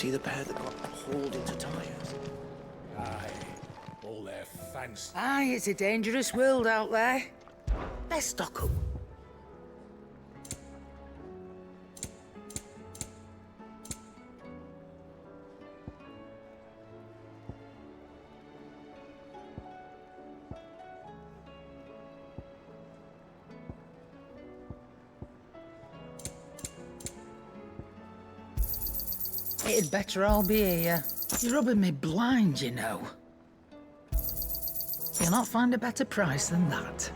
he the pair that got hauled into tires? Aye, all their fancy. Aye, it's a dangerous world out there. Let's stock 'em. It'd better all be here. You're rubbing me blind, you know. You'll not find a better price than that.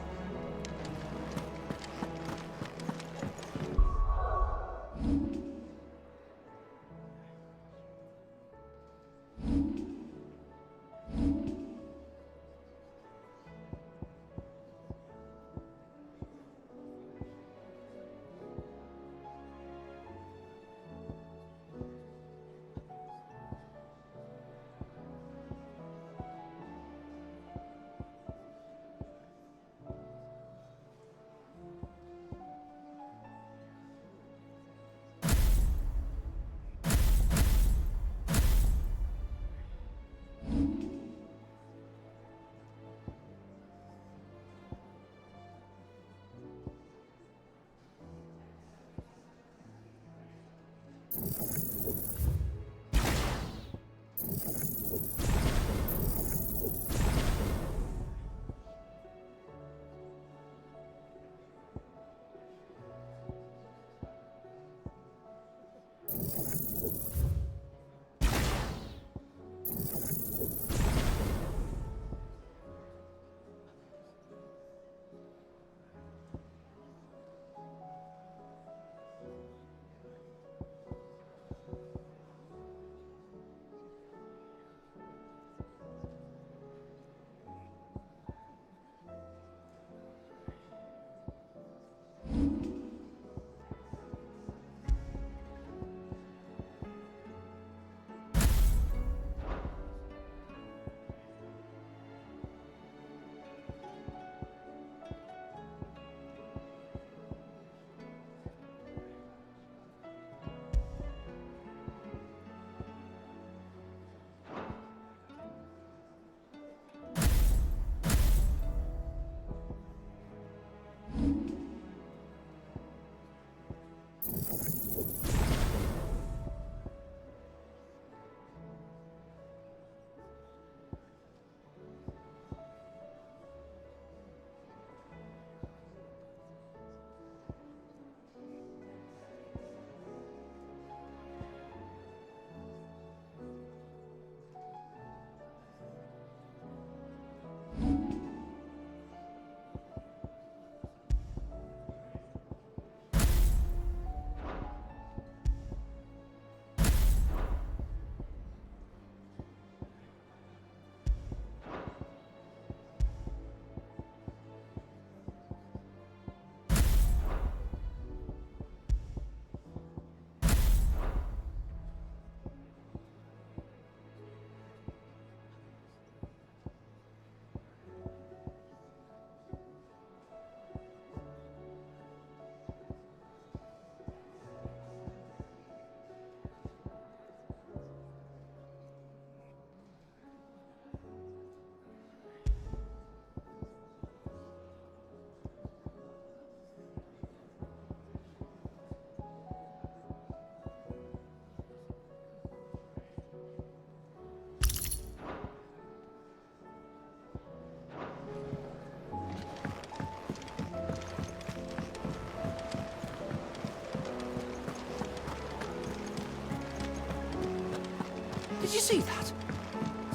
Did you see that?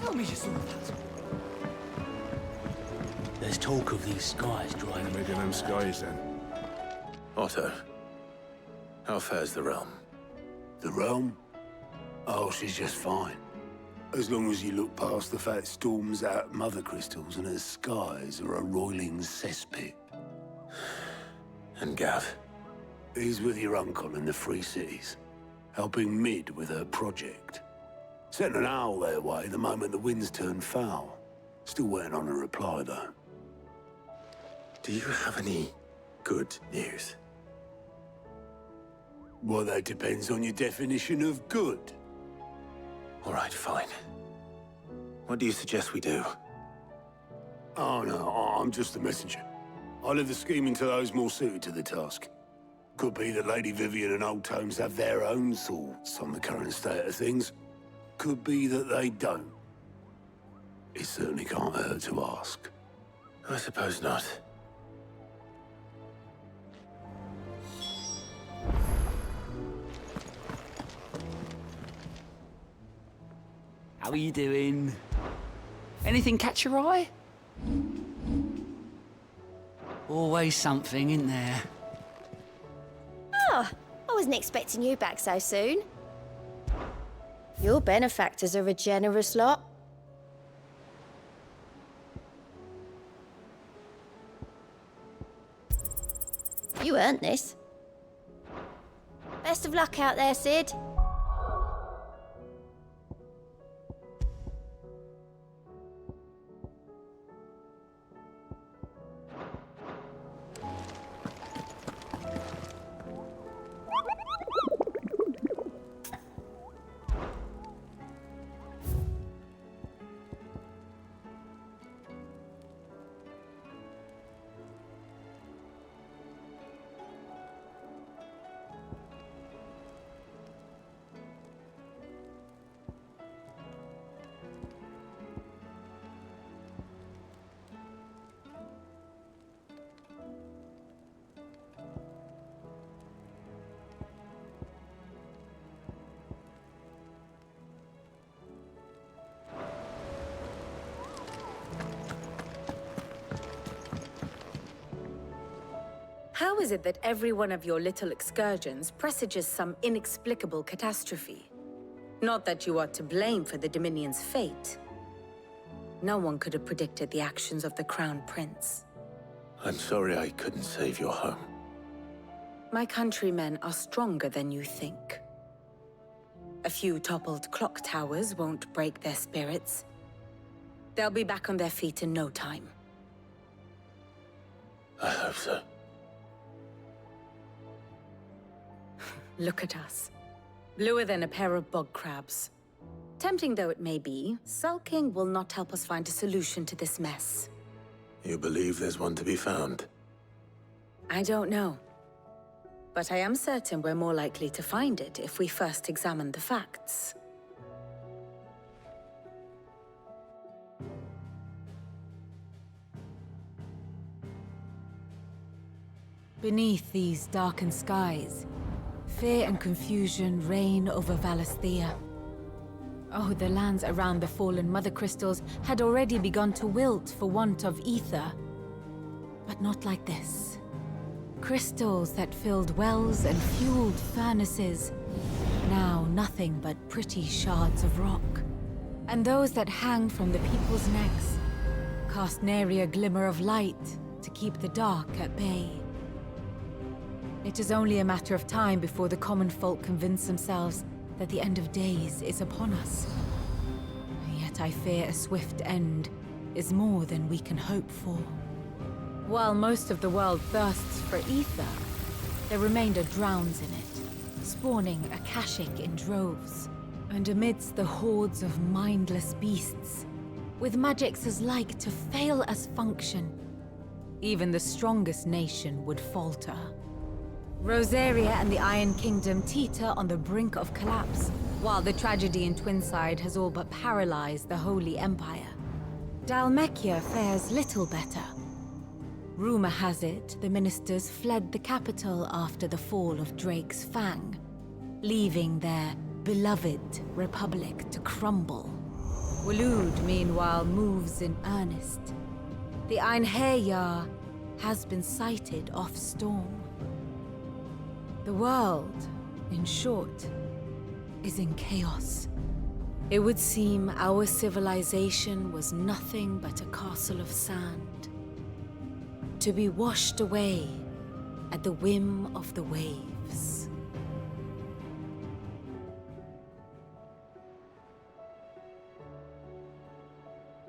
Tell me you saw that. There's talk of these skies drying. Rid of them skies, then. Otto, how fares the realm? The realm? Oh, she's just fine. As long as you look past the fat storms out mother crystals and her skies are a roiling cesspit. And Gav? He's with your uncle in the Free Cities, helping Mid with her project. Sent an owl their way the moment the winds turned foul. Still waiting on a reply, though. Do you have any good news? Well, that depends on your definition of good. All right, fine. What do you suggest we do? Oh no, I'm just the messenger. I'll leave the scheming to those more suited to the task. Could be that Lady Vivian and Old Tomes have their own thoughts on the current state of things. Could be that they don't. It certainly can't hurt to ask. I suppose not. How are you doing? Anything catch your eye? Always something, isn't there? Oh, I wasn't expecting you back so soon. Your benefactors are a generous lot. You earned this. Best of luck out there, Sid. How is it that every one of your little excursions presages some inexplicable catastrophe? Not that you are to blame for the Dominion's fate. No one could have predicted the actions of the Crown Prince. I'm sorry I couldn't save your home. My countrymen are stronger than you think. A few toppled clock towers won't break their spirits. They'll be back on their feet in no time. I hope so. Look at us. Bluer than a pair of bog crabs. Tempting though it may be, sulking will not help us find a solution to this mess. You believe there's one to be found? I don't know. But I am certain we're more likely to find it if we first examine the facts. Beneath these darkened skies, fear and confusion reign over Valisthea. Oh, the lands around the fallen Mother Crystals had already begun to wilt for want of ether. But not like this. Crystals that filled wells and fueled furnaces, now nothing but pretty shards of rock. And those that hang from the people's necks cast nary a glimmer of light to keep the dark at bay. It is only a matter of time before the common folk convince themselves that the end of days is upon us. Yet I fear a swift end is more than we can hope for. While most of the world thirsts for ether, the remainder drowns in it, spawning Akashic in droves. And amidst the hordes of mindless beasts, with magics as like to fail as function, even the strongest nation would falter. Rosaria and the Iron Kingdom teeter on the brink of collapse, while the tragedy in Twinside has all but paralyzed the Holy Empire. Dalmekia fares little better. Rumor has it the ministers fled the capital after the fall of Drake's Fang, leaving their beloved republic to crumble. Waloed, meanwhile, moves in earnest. The Einherjar has been sighted off-storm. The world, in short, is in chaos. It would seem our civilization was nothing but a castle of sand, to be washed away at the whim of the waves.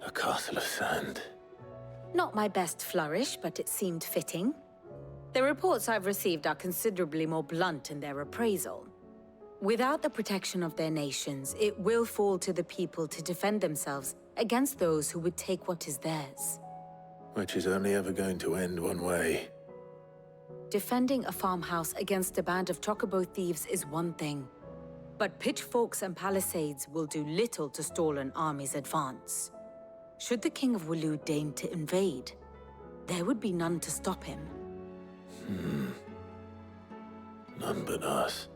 A castle of sand. Not my best flourish, but it seemed fitting. The reports I've received are considerably more blunt in their appraisal. Without the protection of their nations, it will fall to the people to defend themselves against those who would take what is theirs. Which is only ever going to end one way. Defending a farmhouse against a band of chocobo thieves is one thing, but pitchforks and palisades will do little to stall an army's advance. Should the King of Wulu deign to invade, there would be none to stop him. None but us.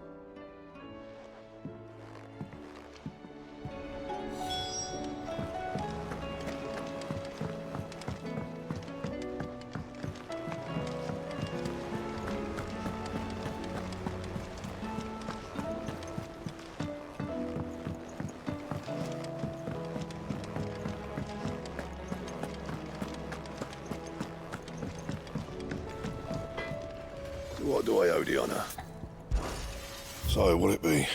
What do I owe the honor? So, will it be?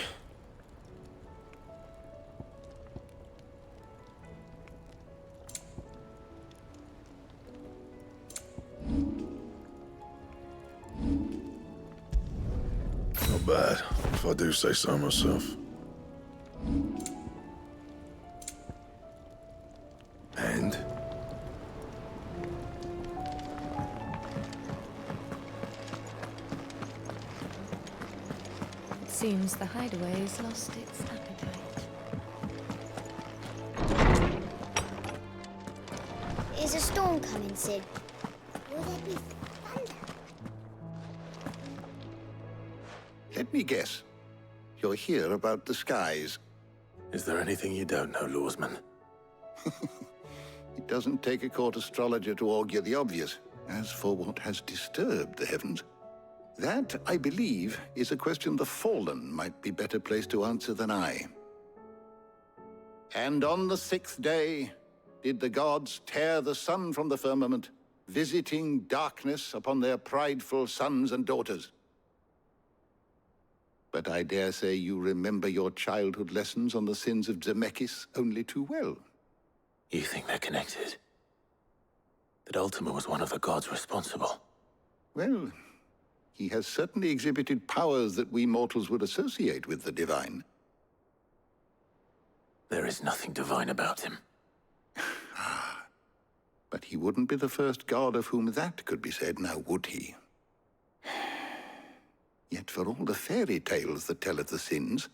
Not bad, if I do say so myself. And? Seems the hideaway's lost its appetite. Is a storm coming, Sid? Will there be thunder? Let me guess. You're here about the skies. Is there anything you don't know, Lawsman? It doesn't take a court astrologer to augur the obvious. As for what has disturbed the heavens, that, I believe, is a question the Fallen might be better placed to answer than I. And on the 6th day, did the gods tear the sun from the firmament, visiting darkness upon their prideful sons and daughters. But I dare say you remember your childhood lessons on the sins of Zemeckis only too well. You think they're connected? That Ultima was one of the gods responsible? Well, he has certainly exhibited powers that we mortals would associate with the divine. There is nothing divine about him. But he wouldn't be the first god of whom that could be said, now would he? Yet for all the fairy tales that tell of the sins,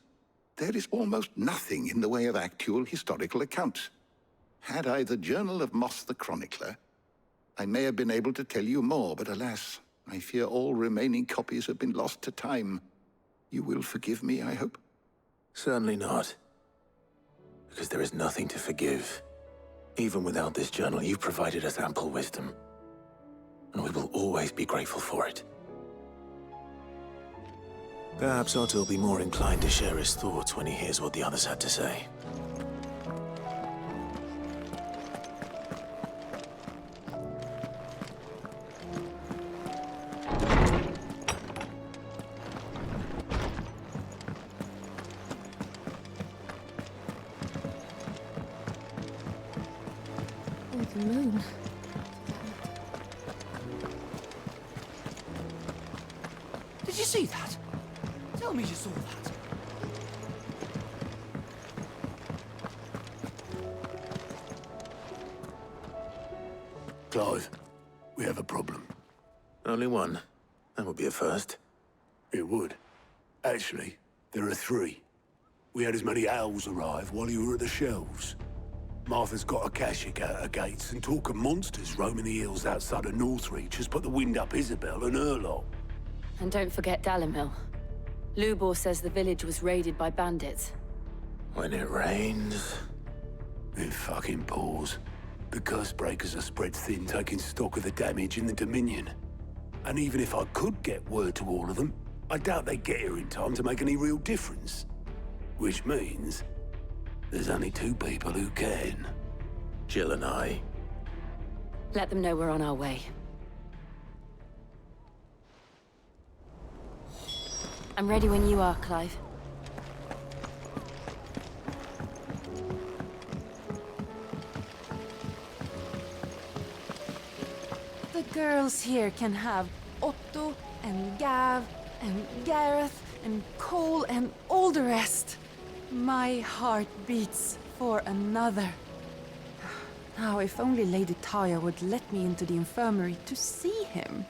there is almost nothing in the way of actual historical accounts. Had I the Journal of Moss the Chronicler, I may have been able to tell you more, but alas, I fear all remaining copies have been lost to time. You will forgive me, I hope? Certainly not. Because there is nothing to forgive. Even without this journal, you've provided us ample wisdom. And we will always be grateful for it. Perhaps Otto will be more inclined to share his thoughts when he hears what the others had to say. The moon. Did you see that? Tell me you saw that. Clive, we have a problem. Only one. That would be a first. It would. Actually, there are 3. We had as many owls arrive while you were at the shelves. Martha's got a Akashic out her gates, and talk of monsters roaming the hills outside of Northreach has put the wind up Isabel and her lot. And don't forget Dalimil. Lubor says the village was raided by bandits. When it rains... It fucking pours. The curse breakers are spread thin, taking stock of the damage in the Dominion. And even if I could get word to all of them, I doubt they'd get here in time to make any real difference. Which means there's only 2 people who can. Jill and I. Let them know we're on our way. I'm ready when you are, Clive. The girls here can have Otto and Gav and Gareth and Cole and all the rest. My heart beats for another. Now, if only Lady Taya would let me into the infirmary to see him.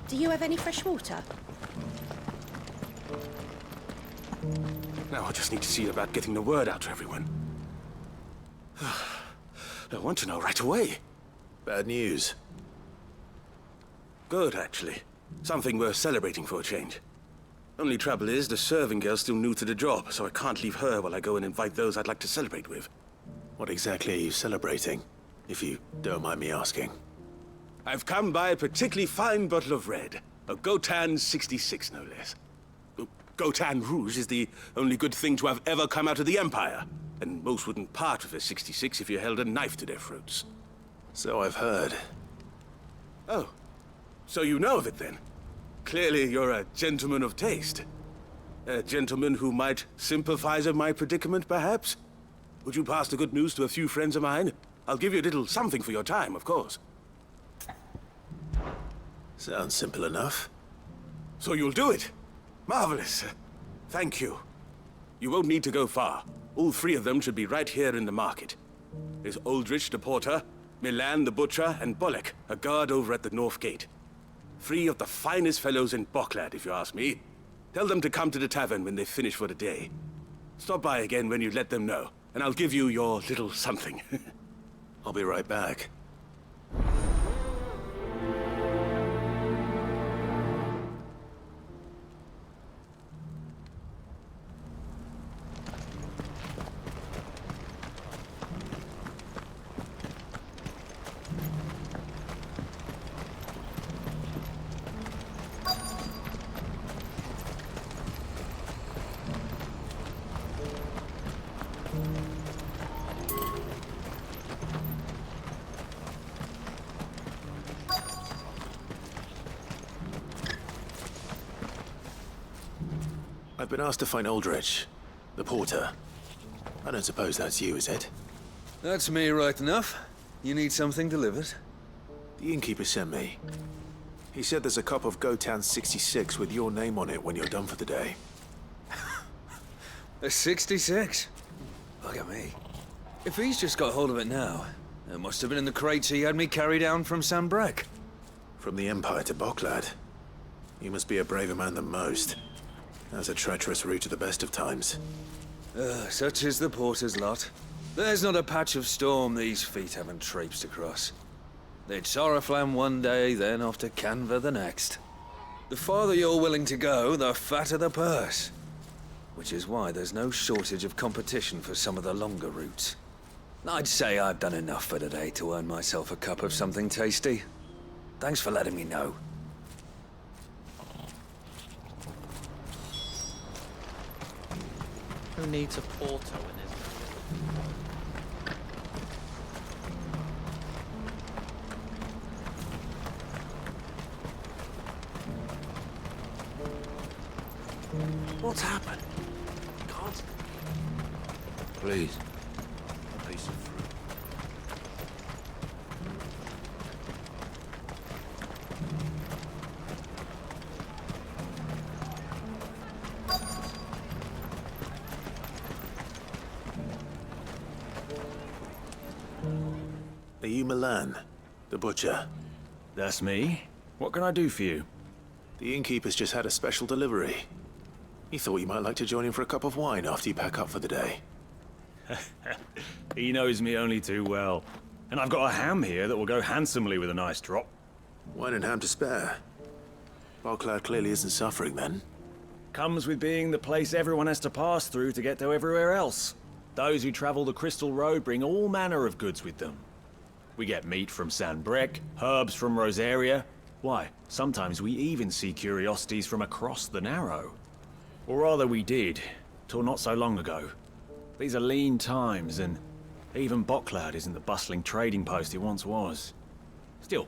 Do you have any fresh water? Now I just need to see about getting the word out to everyone. I want to know right away. Bad news. Good, actually. Something worth celebrating for a change. Only trouble is, the serving girl's still new to the job, so I can't leave her while I go and invite those I'd like to celebrate with. What exactly are you celebrating, if you don't mind me asking? I've come by a particularly fine bottle of red. A Gotan 66, no less. Gotan Rouge is the only good thing to have ever come out of the Empire. And most wouldn't part with a 66 if you held a knife to their throats. So I've heard. Oh, so you know of it then? Clearly you're a gentleman of taste. A gentleman who might sympathize with my predicament, perhaps? Would you pass the good news to a few friends of mine? I'll give you a little something for your time, of course. Sounds simple enough. So you'll do it? Marvelous. Thank you. You won't need to go far. All three of them should be right here in the market. There's Aldrich the porter, Milan the butcher, and Bolek, a guard over at the north gate. 3 of the finest fellows in Boklad, if you ask me. Tell them to come to the tavern when they finish for the day. Stop by again when you let them know, and I'll give you your little something. I'll be right back. I've been asked to find Aldrich, the porter. I don't suppose that's you, is it? That's me right enough. You need something delivered? The innkeeper sent me. He said there's a cup of Gotan 66 with your name on it when you're done for the day. A 66? Look at me. If he's just got hold of it now, it must have been in the crates he had me carry down from Sanbrek. From the Empire to Boklad. You must be a braver man than most. That's a treacherous route to the best of times. Such is the porter's lot. There's not a patch of storm these feet haven't traipsed across. They'd Soraflam one day, then off to Canva the next. The farther you're willing to go, the fatter the purse. Which is why there's no shortage of competition for some of the longer routes. I'd say I've done enough for today to earn myself a cup of something tasty. Thanks for letting me know. Who needs a porter when there's What's happened? Can't. Please. A piece of fruit. Are you Milan, the butcher? That's me. What can I do for you? The innkeeper's just had a special delivery. He thought you might like to join him for a cup of wine after you pack up for the day. He knows me only too well. And I've got a ham here that will go handsomely with a nice drop. Wine and ham to spare. Boklad clearly isn't suffering then. Comes with being the place everyone has to pass through to get to everywhere else. Those who travel the Crystal Road bring all manner of goods with them. We get meat from Sanbrek, herbs from Rosaria. Why, sometimes we even see curiosities from across the Narrow. Or rather we did, till not so long ago. These are lean times, and even Boklad isn't the bustling trading post it once was. Still,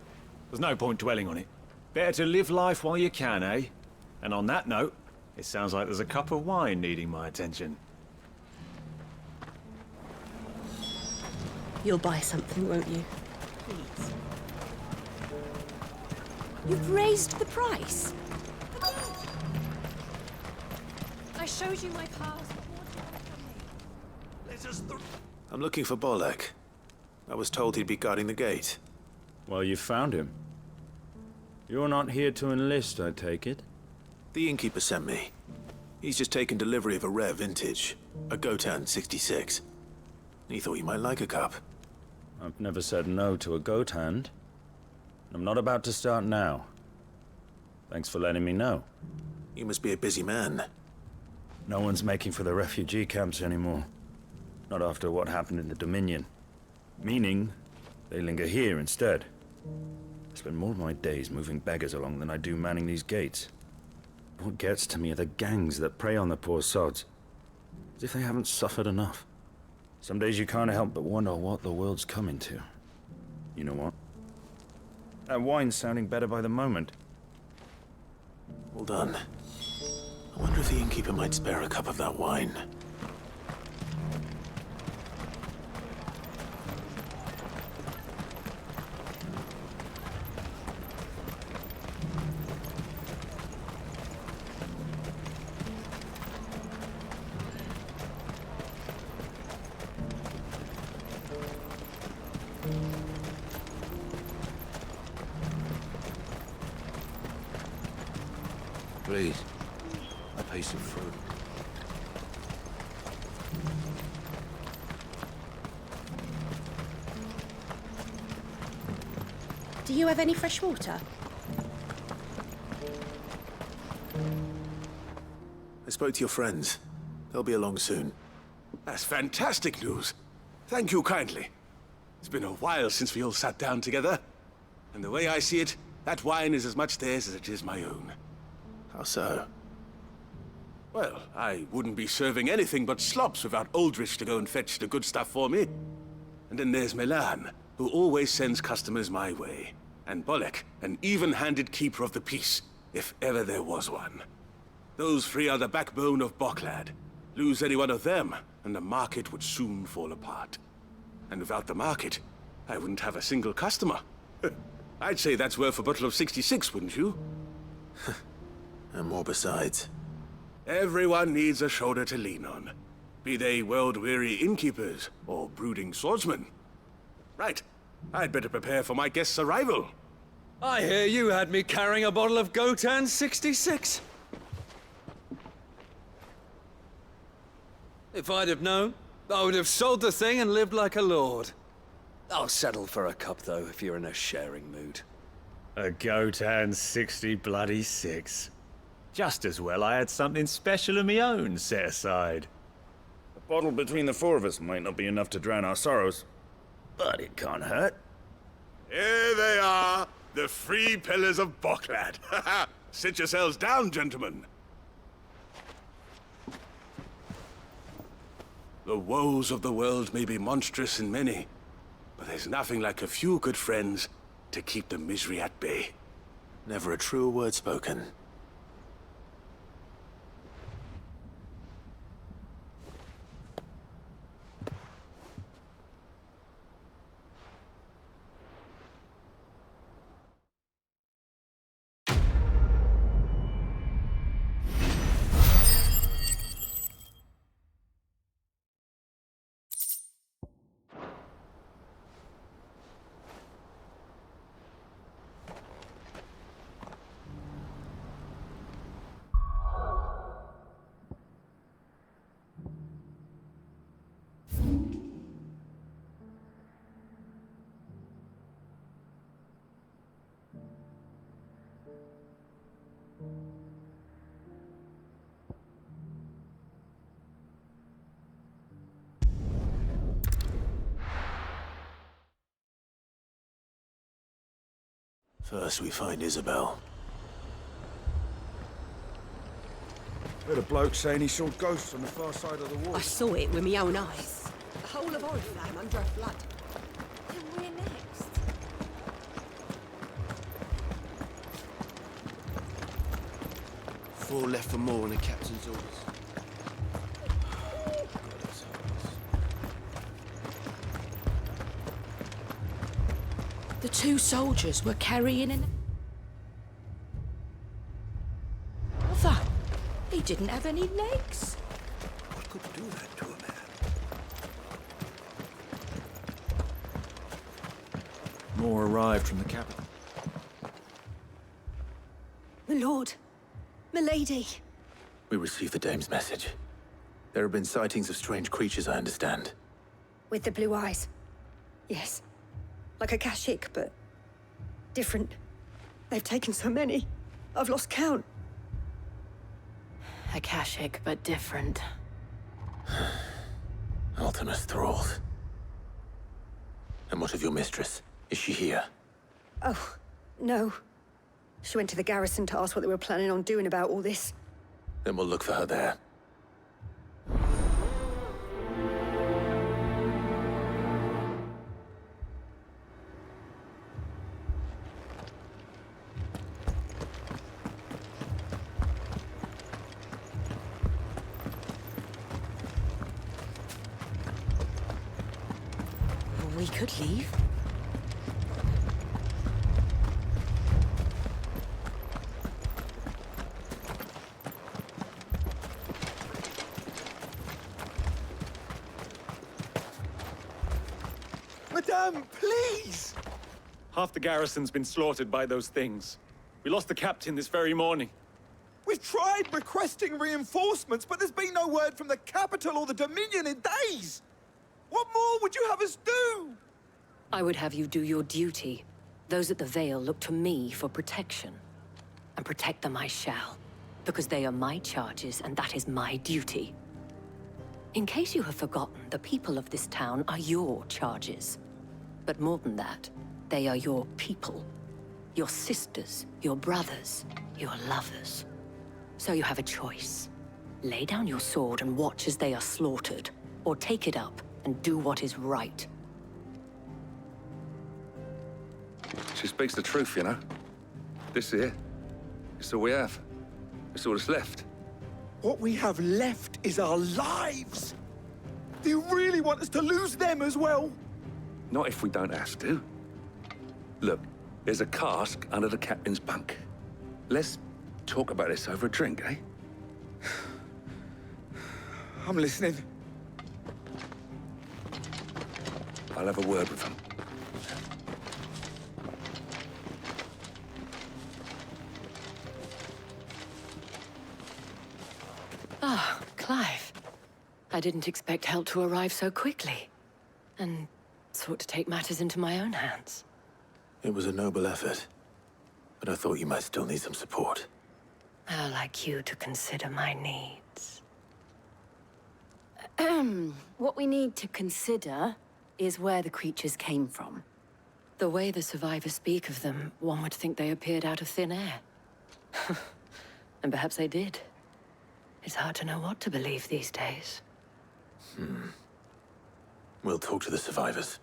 there's no point dwelling on it. Better to live life while you can, eh? And on that note, it sounds like there's a cup of wine needing my attention. You'll buy something, won't you? Please. You've raised the price. I showed you my pass. I'm looking for Bolek. I was told he'd be guarding the gate. Well, you found him. You're not here to enlist, I take it? The innkeeper sent me. He's just taken delivery of a rare vintage, a Gotan 66. He thought you might like a cup. I've never said no to a goat hand. I'm not about to start now. Thanks for letting me know. You must be a busy man. No one's making for the refugee camps anymore. Not after what happened in the Dominion. Meaning, they linger here instead. I spend more of my days moving beggars along than I do manning these gates. What gets to me are the gangs that prey on the poor sods. As if they haven't suffered enough. Some days you can't help but wonder what the world's coming to. You know what? That wine's sounding better by the moment. Well done. I wonder if the innkeeper might spare a cup of that wine. Please, a piece of fruit. Do you have any fresh water? I spoke to your friends. They'll be along soon. That's fantastic news. Thank you kindly. It's been a while since we all sat down together. And the way I see it, that wine is as much theirs as it is my own. How so? Well, I wouldn't be serving anything but slops without Aldrich to go and fetch the good stuff for me. And then there's Milan, who always sends customers my way. And Bolek, an even-handed keeper of the peace, if ever there was one. Those three are the backbone of Boklad. Lose any one of them, and the market would soon fall apart. And without the market, I wouldn't have a single customer. I'd say that's worth a bottle of 66, wouldn't you? And more besides. Everyone needs a shoulder to lean on. Be they world-weary innkeepers or brooding swordsmen. Right. I'd better prepare for my guest's arrival. I hear you had me carrying a bottle of Gotan 66. If I'd have known, I would have sold the thing and lived like a lord. I'll settle for a cup, though, if you're in a sharing mood. A Gotan 66. Just as well I had something special of my own set aside. A bottle between the four of us might not be enough to drown our sorrows, but it can't hurt. Here they are, the three pillars of Boklad. Sit yourselves down, gentlemen. The woes of the world may be monstrous in many, but there's nothing like a few good friends to keep the misery at bay. Never a truer word spoken. First we find Isabel. Heard a bloke saying he saw ghosts on the far side of the wall. I saw it with my own eyes. The whole of Oriflamme under a flood. Then we're next. Four left for more on the captain's orders. The two soldiers were carrying an... Mother, he didn't have any legs. What could do that to a man? More arrived from the capital. My lord, my lady. We received the dame's message. There have been sightings of strange creatures, I understand. With the blue eyes. Yes. Like a Kashik, but different. They've taken so many. I've lost count. A Kashik, but different. Ultimus thralls. And what of your mistress? Is she here? Oh, no. She went to the garrison to ask what they were planning on doing about all this. Then we'll look for her there. We could leave. Madame, please! Half the garrison's been slaughtered by those things. We lost the captain this very morning. We've tried requesting reinforcements, but there's been no word from the capital or the Dominion in days! What more would you have us do? I would have you do your duty. Those at the Vale look to me for protection. And protect them I shall, because they are my charges and that is my duty. In case you have forgotten, the people of this town are your charges. But more than that, they are your people. Your sisters, your brothers, your lovers. So you have a choice. Lay down your sword and watch as they are slaughtered, or take it up and do what is right. She speaks the truth, you know. This here, it's all we have. It's all that's left. What we have left is our lives! Do you really want us to lose them as well? Not if we don't have to. Look, there's a cask under the captain's bunk. Let's talk about this over a drink, eh? I'm listening. I'll have a word with him. Ah, Clive. I didn't expect help to arrive so quickly. And sought to take matters into my own hands. It was a noble effort, but I thought you might still need some support. How like you to consider my needs. What we need to consider is where the creatures came from. The way the survivors speak of them, one would think they appeared out of thin air. And perhaps they did. It's hard to know what to believe these days. We'll talk to the survivors.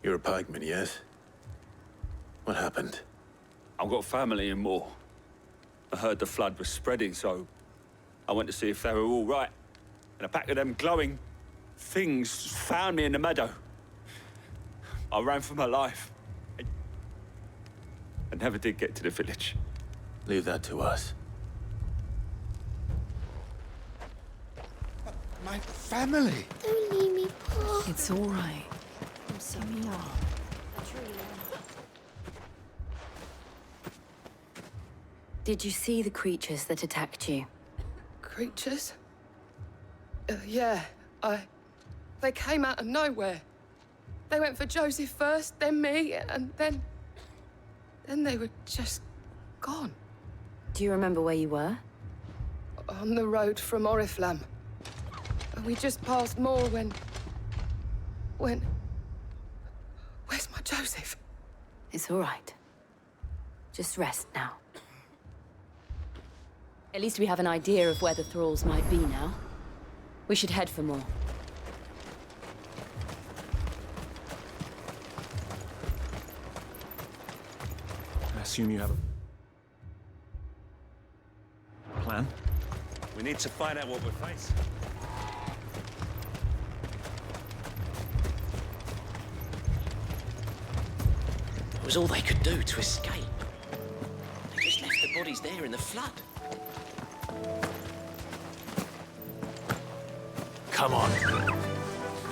You're a pikeman, yes? What happened? I've got family in Moor. I heard the flood was spreading, so I went to see if they were all right. And a pack of them glowing things found me in the meadow. I ran for my life. I never did get to the village. Leave that to us. My family! Don't leave me, Pa. It's all right. I'm sorry. Did you see the creatures that attacked you? Creatures? Yeah, They came out of nowhere. They went for Joseph first, then me, and then they were just gone. Do you remember where you were? On the road from Oriflamme. We just passed Moor when... Where's my Joseph? It's all right. Just rest now. At least we have an idea of where the thralls might be now. We should head for more. I assume you have a plan? We need to find out what we're facing. It was all they could do to escape. They just left the bodies there in the flood. Come on.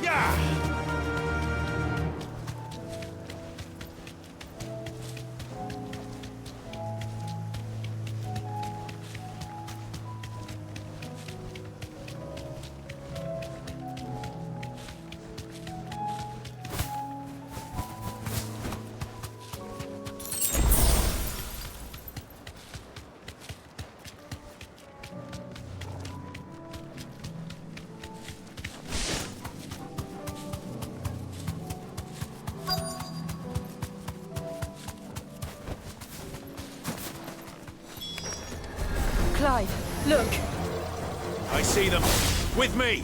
Yeah! Clive, look! I see them. With me!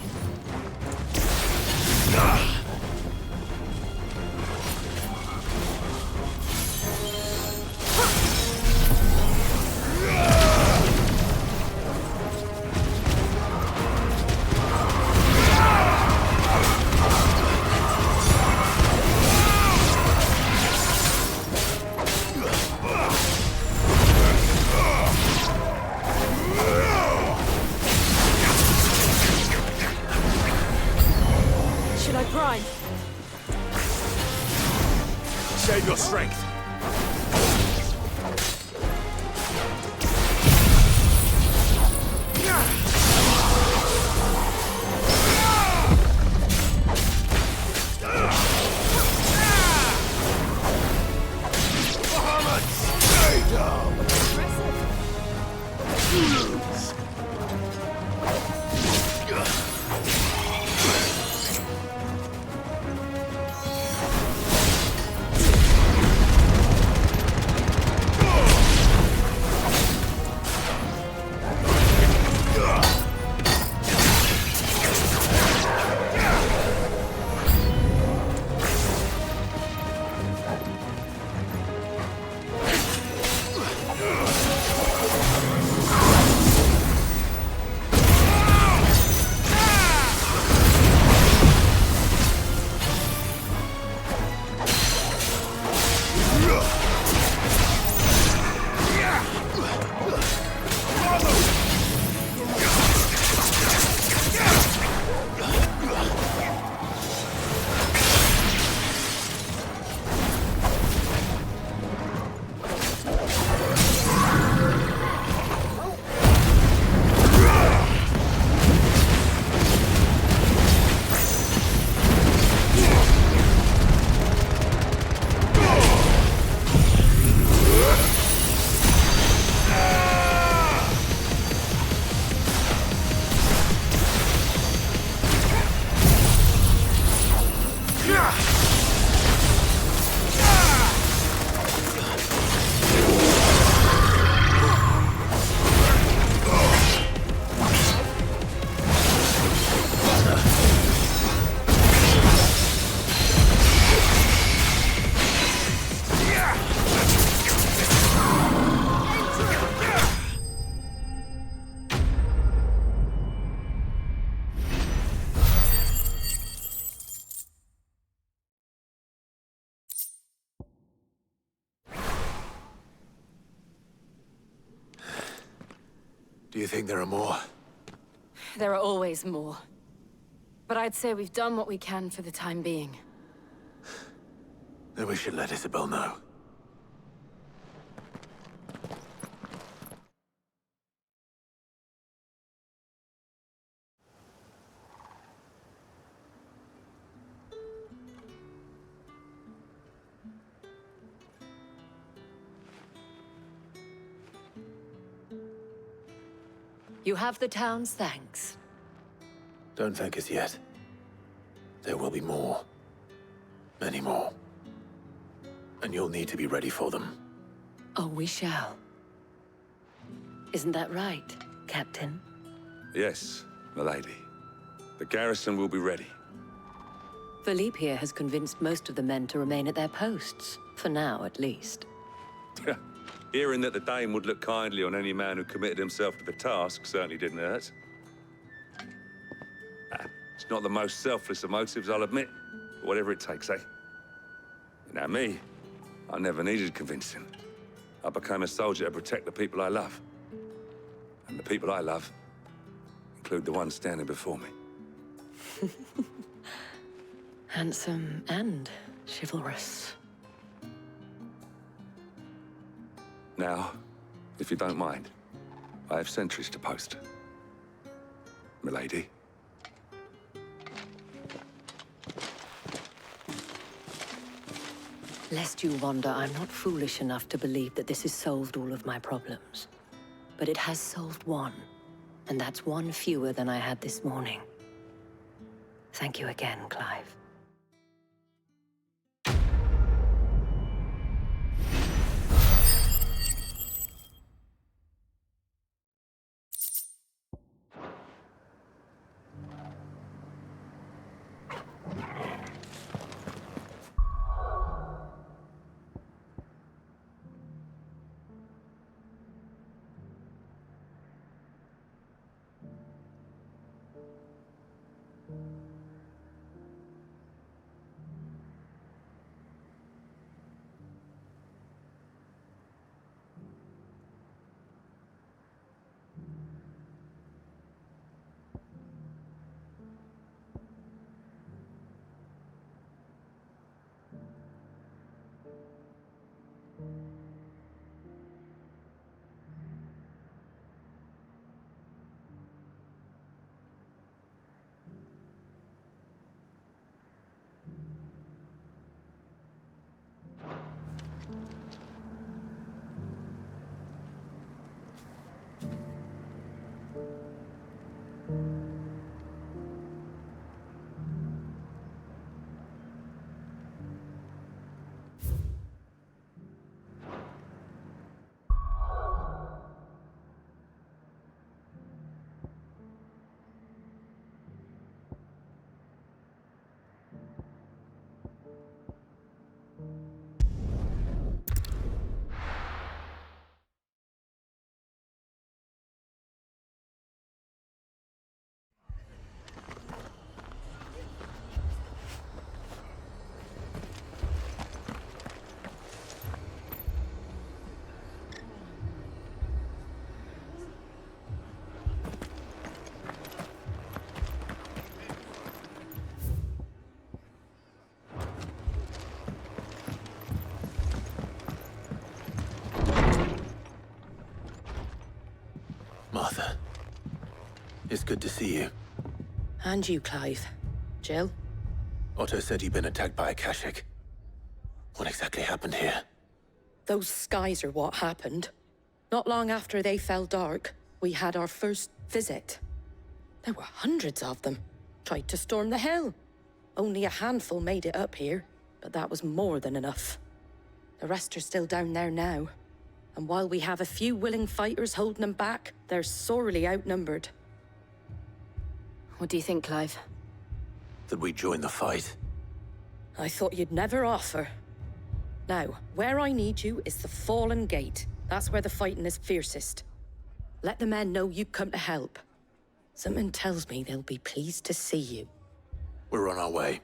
Do you think there are more? There are always more. But I'd say we've done what we can for the time being. Then we should let Isabel know. You have the town's thanks. Don't thank us yet. There will be more. Many more. And you'll need to be ready for them. Oh, we shall. Isn't that right, Captain? Yes, milady. The garrison will be ready. Philippe here has convinced most of the men to remain at their posts. For now, at least. Hearing that the Dane would look kindly on any man who committed himself to the task certainly didn't hurt. It's not the most selfless of motives, I'll admit. But whatever it takes, eh? Now me, I never needed convincing. I became a soldier to protect the people I love. And the people I love include the ones standing before me. Handsome and chivalrous. Now, if you don't mind, I have sentries to post. Milady. Lest you wonder, I'm not foolish enough to believe that this has solved all of my problems. But it has solved one, and that's one fewer than I had this morning. Thank you again, Clive. Martha. It's good to see you. And you, Clive. Jill? Otto said you'd been attacked by a Kashik. What exactly happened here? Those skies are what happened. Not long after they fell dark, we had our first visit. There were hundreds of them. Tried to storm the hill. Only a handful made it up here, but that was more than enough. The rest are still down there now. And while we have a few willing fighters holding them back, they're sorely outnumbered. What do you think, Clive? That we join the fight? I thought you'd never offer. Now, where I need you is the Fallen Gate. That's where the fighting is fiercest. Let the men know you come to help. Something tells me they'll be pleased to see you. We're on our way.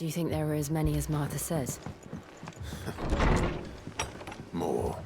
Do you think there were as many as Martha says? More.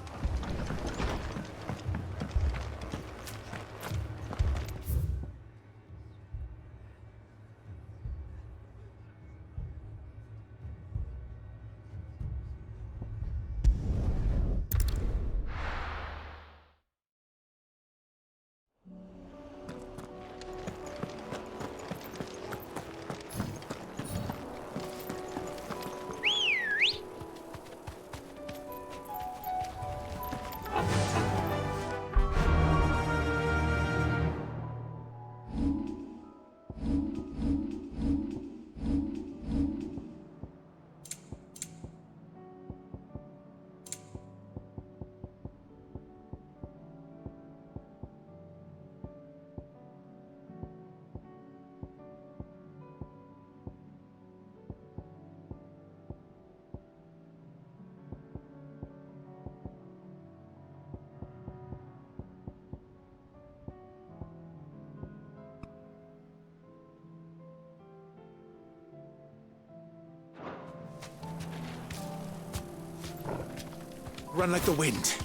Run like the wind.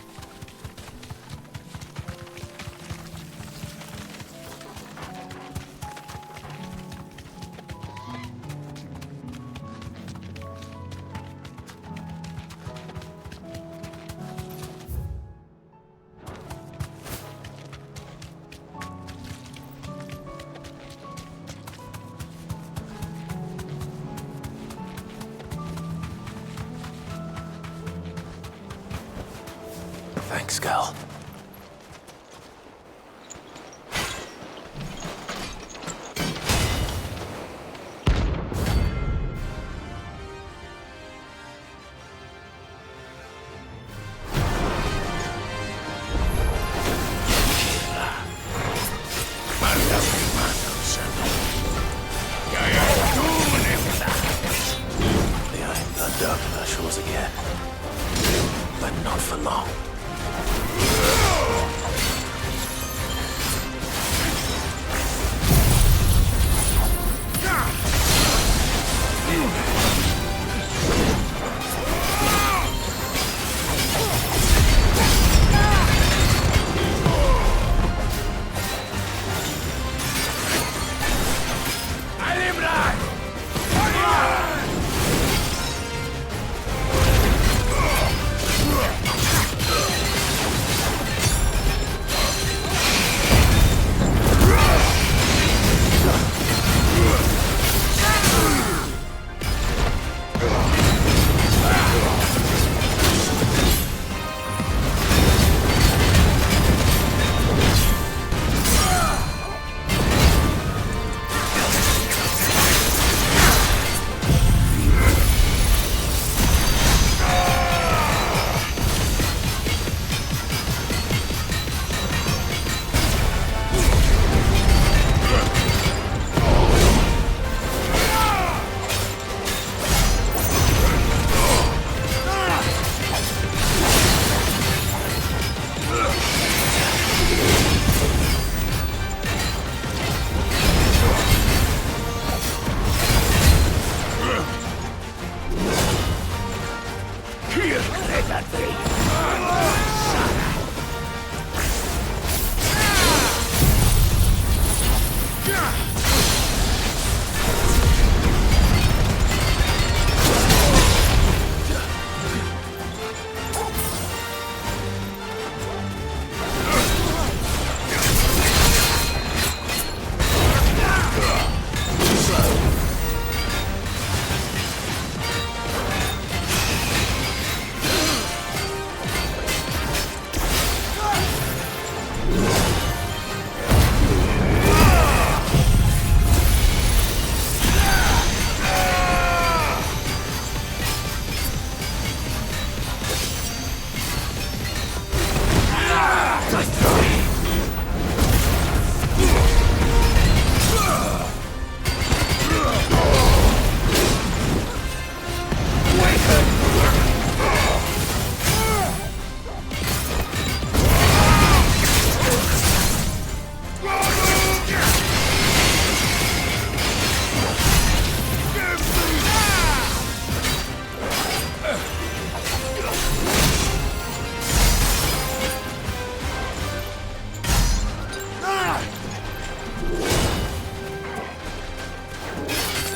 Thanks, Gal.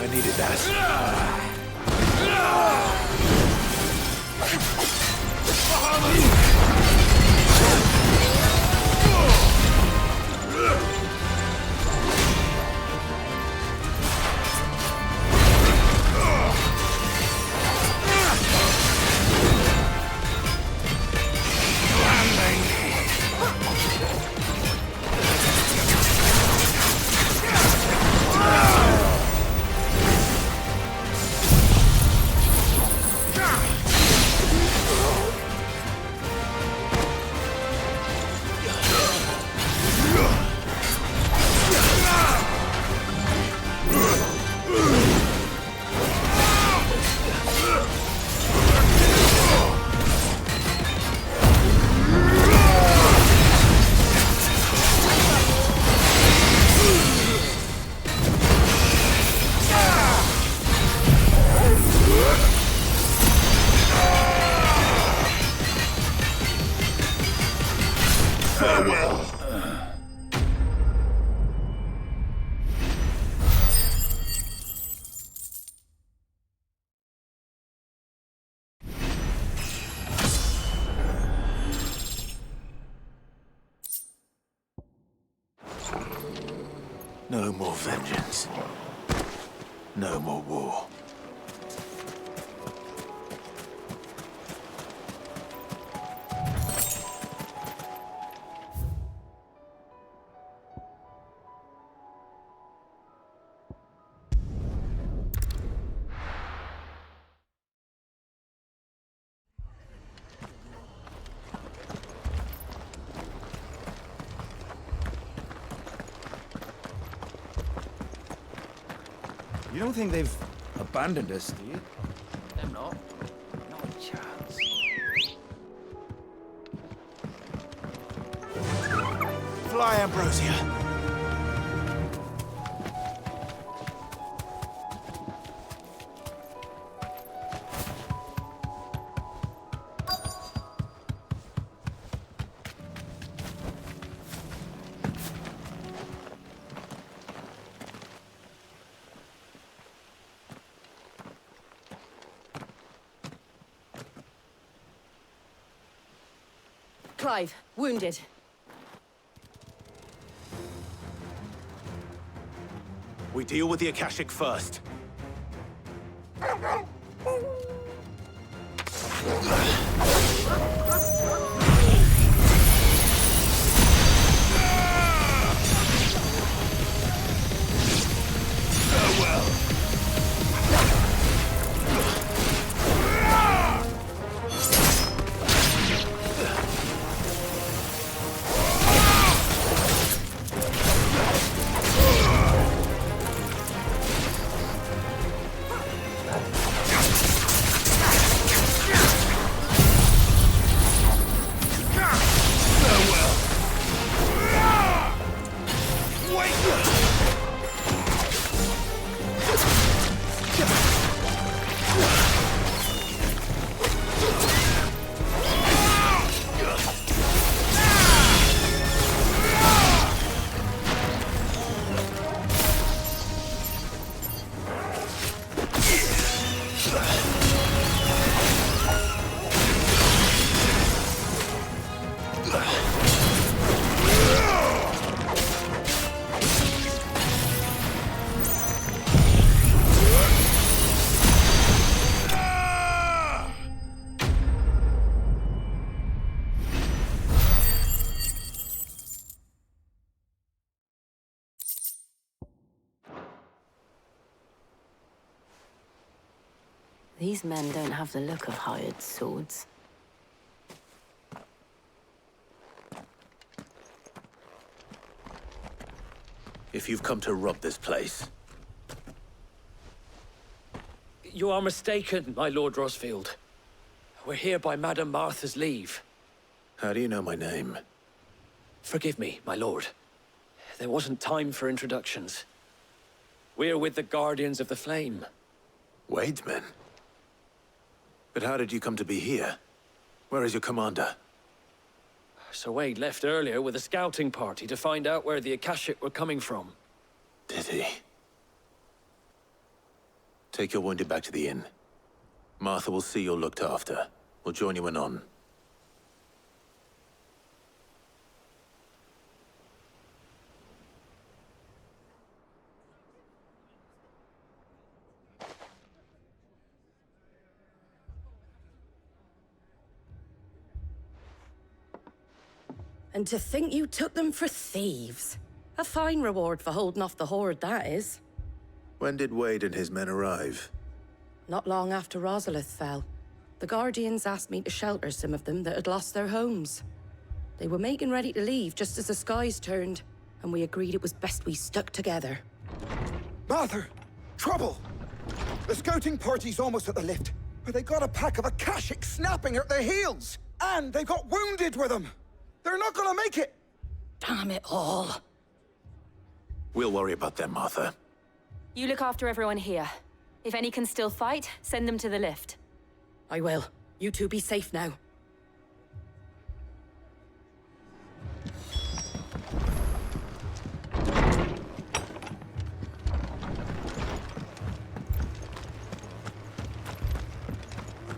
I needed that. No more vengeance. No more war. You don't think they've abandoned us, do you? Them not. Not a chance. Fly, Ambrosia. Clive, wounded. We deal with the Akashic first. These men don't have the look of hired swords. If you've come to rob this place, You are mistaken, my Lord Rosfield. We're here by Madame Martha's leave. how do you know my name? Forgive me, my lord. There wasn't time for introductions. We're with the Guardians of the Flame. Wade's men? But how did you come to be here? Where is your commander? Sir Wade left earlier with a scouting party to find out where the Akashic were coming from. Did he? Take your wounded back to the inn. Martha will see you're looked after. We'll join you anon. And to think you took them for thieves. A fine reward for holding off the horde, that is. When did Wade and his men arrive? Not long after Rosalith fell. The Guardians asked me to shelter some of them that had lost their homes. They were making ready to leave just as the skies turned, and we agreed it was best we stuck together. Martha! Trouble! The scouting party's almost at the lift, but they got a pack of Akashic snapping at their heels! And they've got wounded with them! They're not gonna make it! Damn it all. We'll worry about them, Martha. You look after everyone here. If any can still fight, send them to the lift. I will. You two be safe now.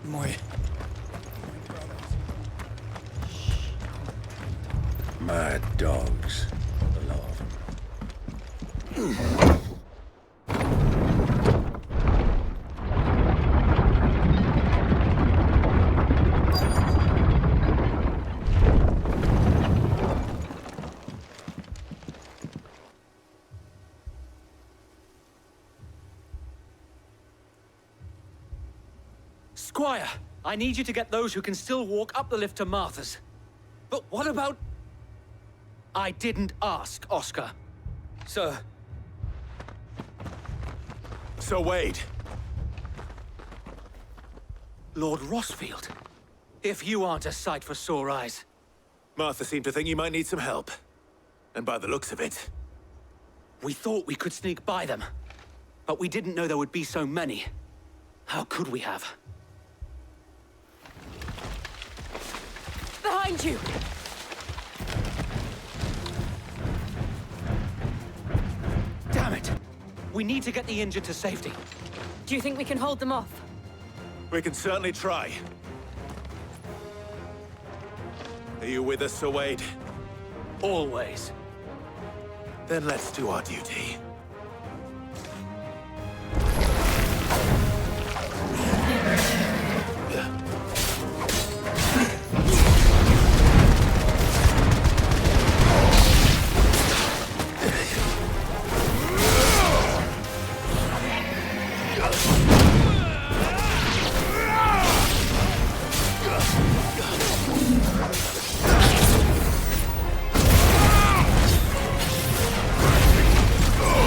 My Mad dogs. A lot of them. Squire, I need you to get those who can still walk up the lift to Martha's. But what about... I didn't ask, Oscar. Sir. So Wade. Lord Rossfield. If you aren't a sight for sore eyes. Martha seemed to think you might need some help. And by the looks of it... We thought we could sneak by them. But we didn't know there would be so many. How could we have? Behind you! Damn it! We need to get the injured to safety. Do you think we can hold them off? We can certainly try. Are you with us, Sir Wade? Always. Then let's do our duty. Oh!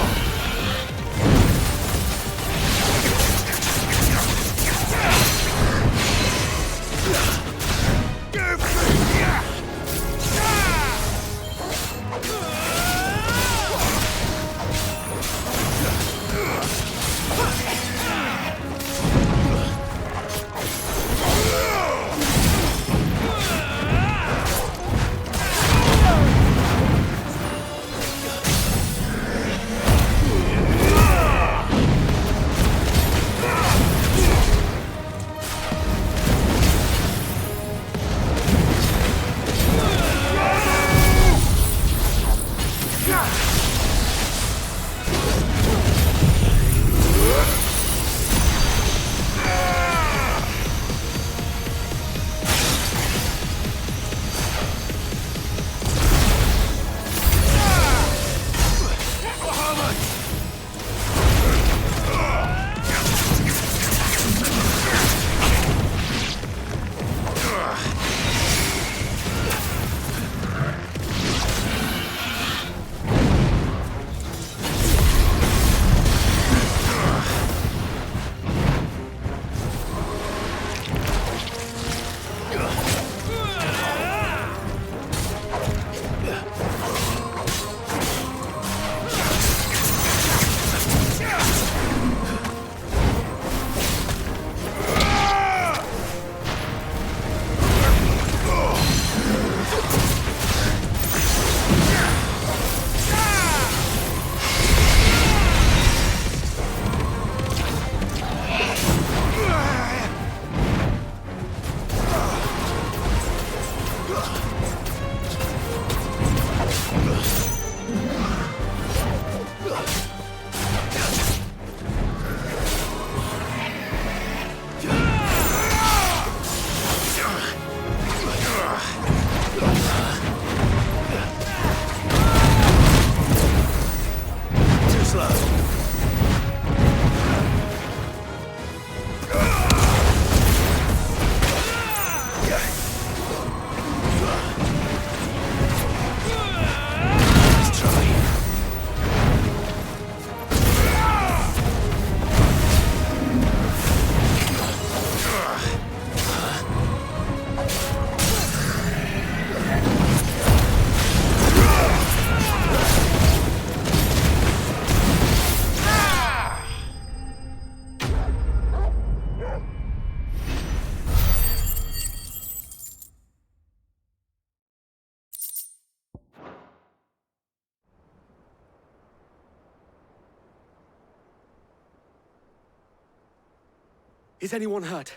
Is anyone hurt?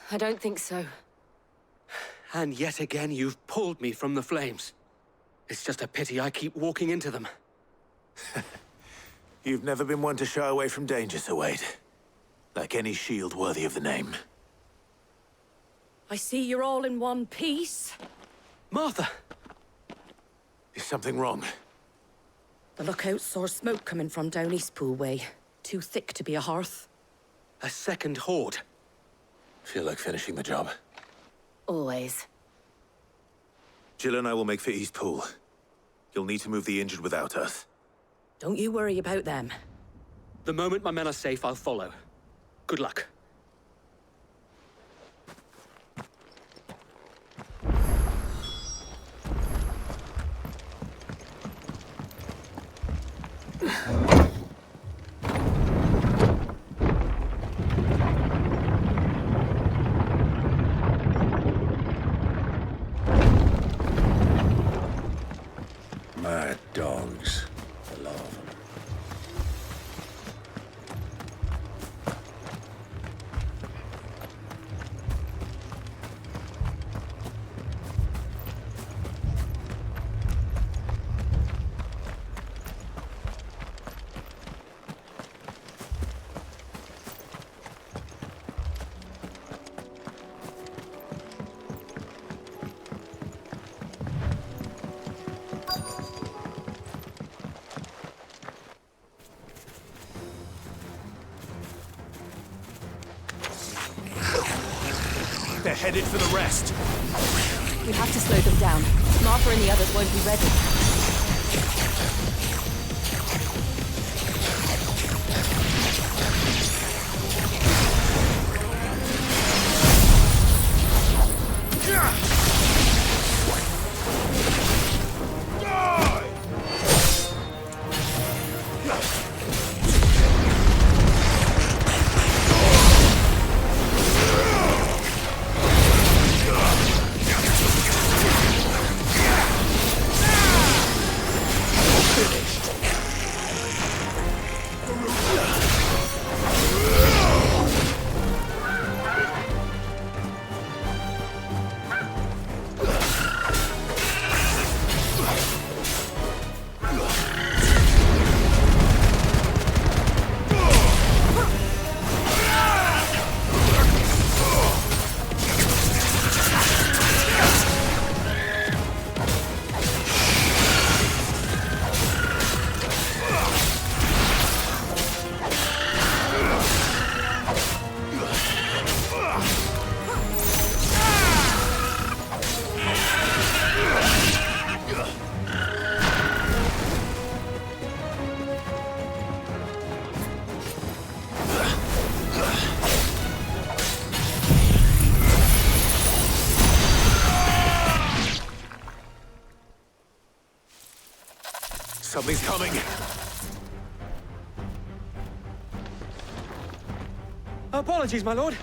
I don't think so. And yet again, you've pulled me from the flames. It's just a pity I keep walking into them. You've never been one to shy away from danger, Sir Wade. Like any shield worthy of the name. I see you're all in one piece. Martha! Is something wrong? The lookout saw smoke coming from down Eastpool way. Too thick to be a hearth. A second horde. Feel like finishing the job. Always. Jill and I will make for Eastpool. You'll need to move the injured without us. Don't you worry about them. The moment my men are safe, I'll follow. Good luck. Mad dogs. I love them. They're headed for the rest. We have to slow them down. Martha and the others won't be ready. Something's coming. Apologies, my lord.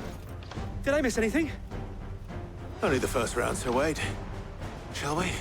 Did I miss anything? Only the first round, Sir Wade. Shall we?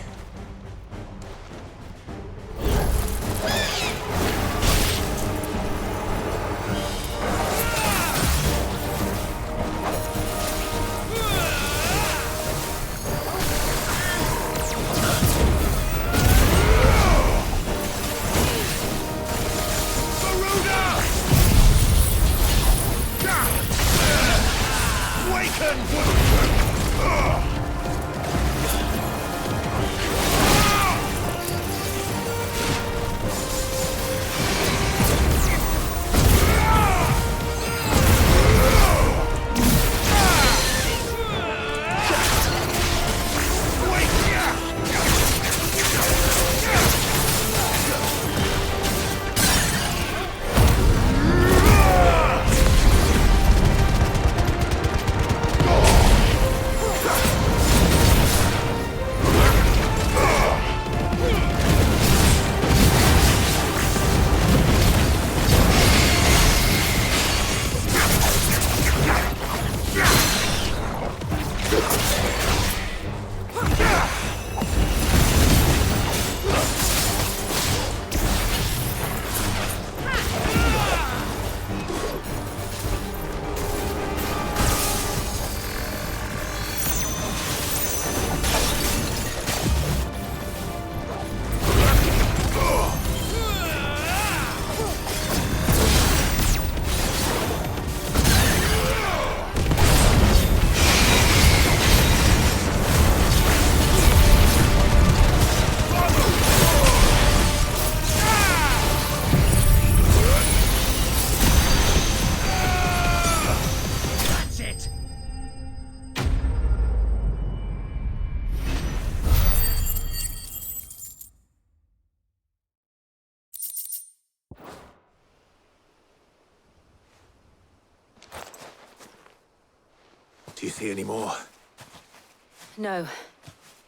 Do you see any more? No.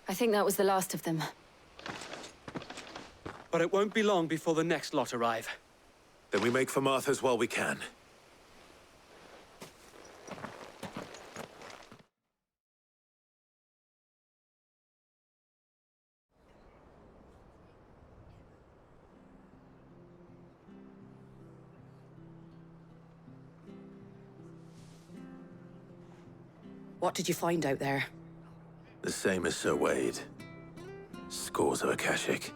I think that was the last of them. But it won't be long before the next lot arrive. Then we make for Martha's while we can. What did you find out there? The same as Sir Wade. Scores of Akashic.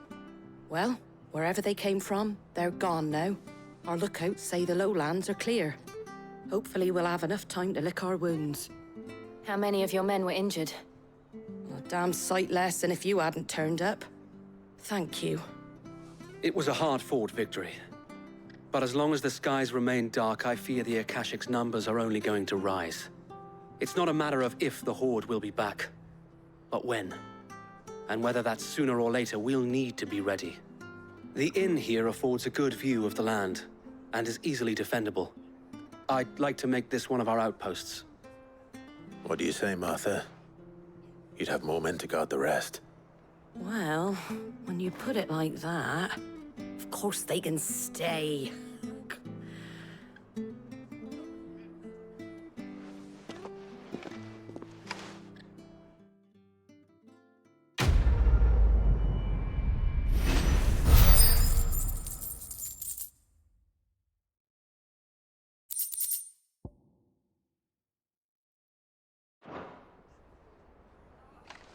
Well, wherever they came from, they're gone now. Our lookouts say the lowlands are clear. Hopefully we'll have enough time to lick our wounds. How many of your men were injured? A damn sight less than if you hadn't turned up. Thank you. It was a hard-fought victory. But as long as the skies remain dark, I fear the Akashic's numbers are only going to rise. It's not a matter of if the Horde will be back, but when. And whether that's sooner or later, we'll need to be ready. The inn here affords a good view of the land, and is easily defendable. I'd like to make this one of our outposts. What do you say, Martha? You'd have more men to guard the rest. Well, when you put it like that, of course they can stay.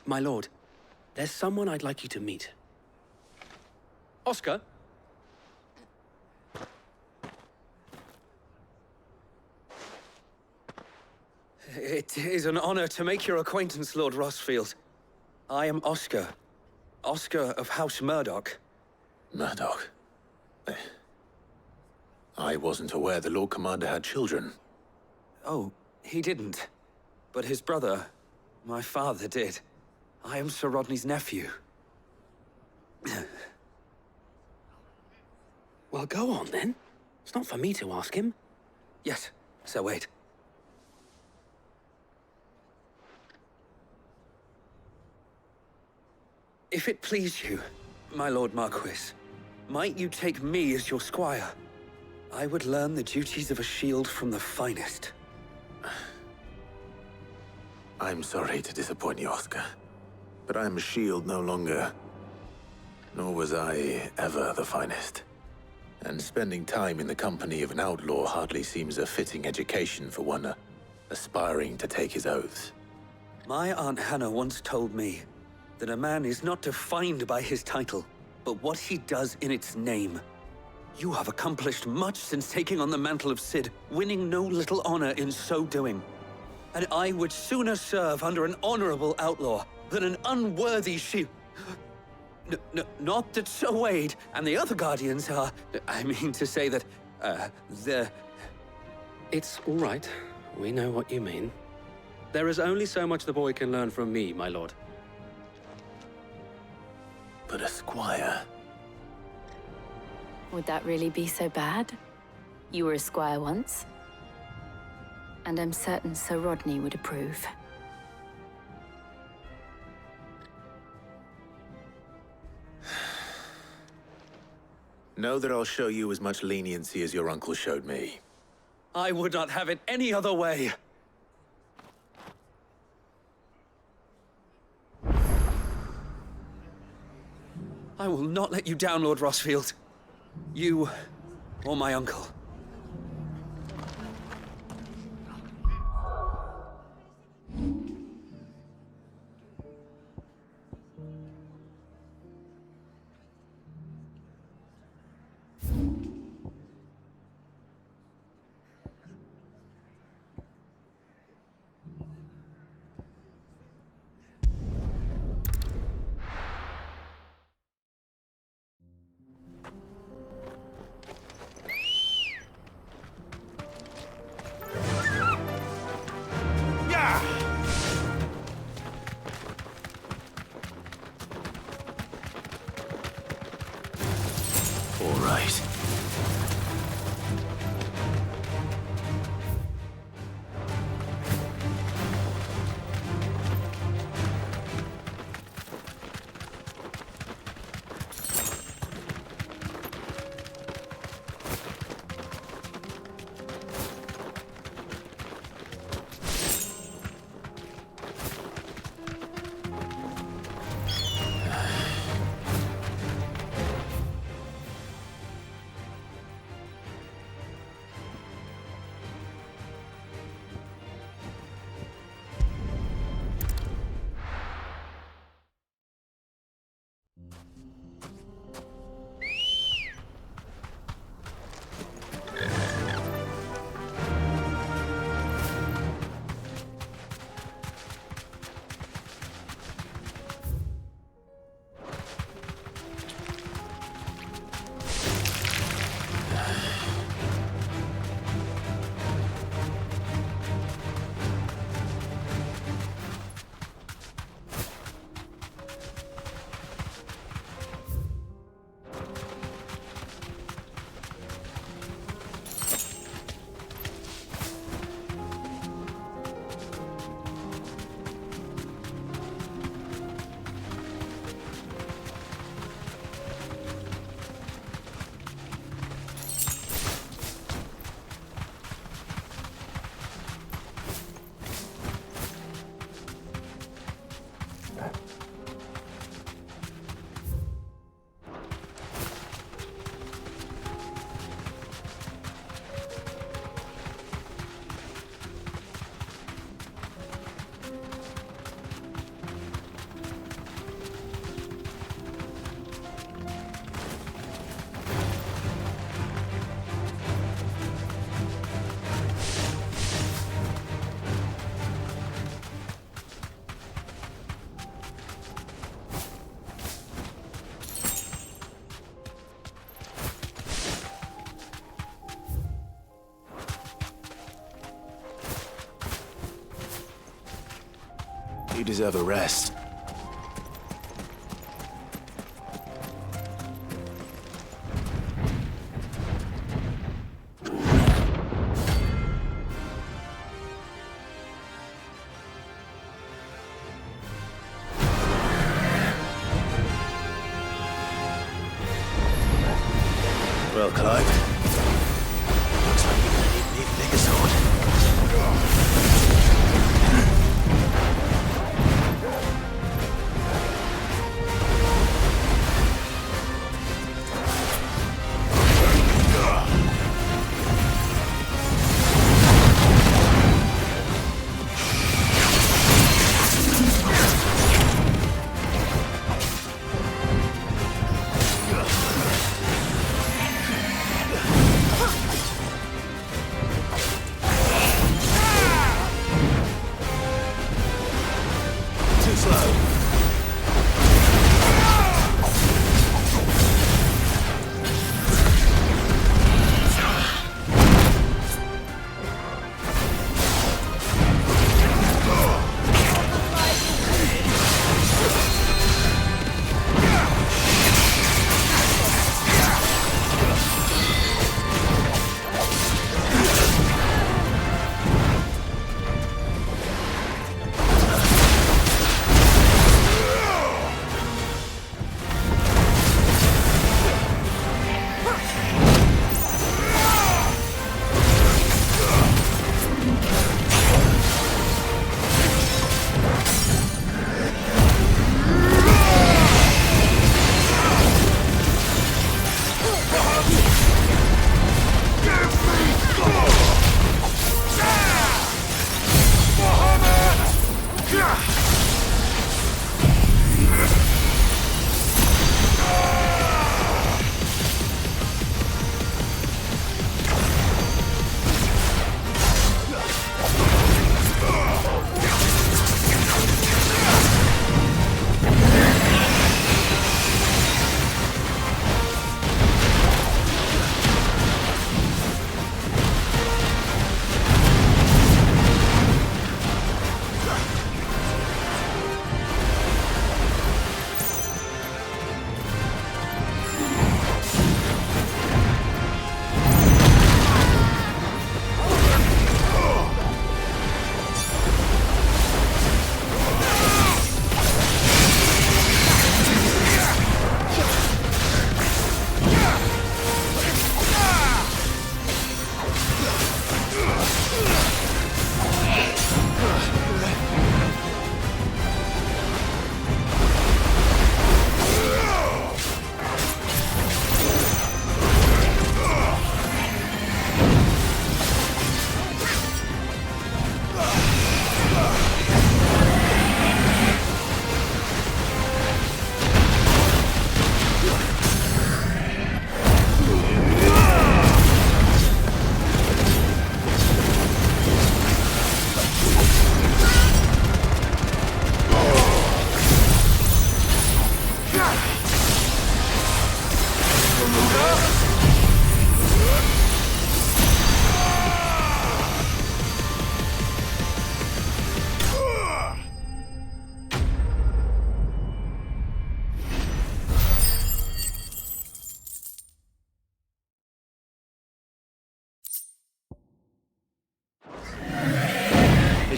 My lord, there's someone I'd like you to meet. Oscar? It is an honor to make your acquaintance, Lord Rossfield. I am Oscar. Oscar of House Murdoch. Murdoch? I wasn't aware the Lord Commander had children. Oh, he didn't. But his brother, my father, did. I am Sir Rodney's nephew. Well, go on, then. It's not for me to ask him. Yes, Sir Wade. If it please you, my Lord Marquis, might you take me as your squire? I would learn the duties of a shield from the finest. I'm sorry to disappoint you, Oscar. But I'm a shield no longer. Nor was I ever the finest. And spending time in the company of an outlaw hardly seems a fitting education for one aspiring to take his oaths. My Aunt Hannah once told me that a man is not defined by his title, but what he does in its name. You have accomplished much since taking on the mantle of Cid, winning no little honor in so doing. And I would sooner serve under an honorable outlaw than an unworthy not that Sir Wade and the other Guardians are... I mean to say that, they're... It's all right. We know what you mean. There is only so much the boy can learn from me, my lord. But a squire... Would that really be so bad? You were a squire once. And I'm certain Sir Rodney would approve. Know that I'll show you as much leniency as your uncle showed me. I would not have it any other way. I will not let you down, Lord Rossfield. You, or my uncle. You deserve a rest. Well, Clive. Looks like you're gonna need an even bigger sword.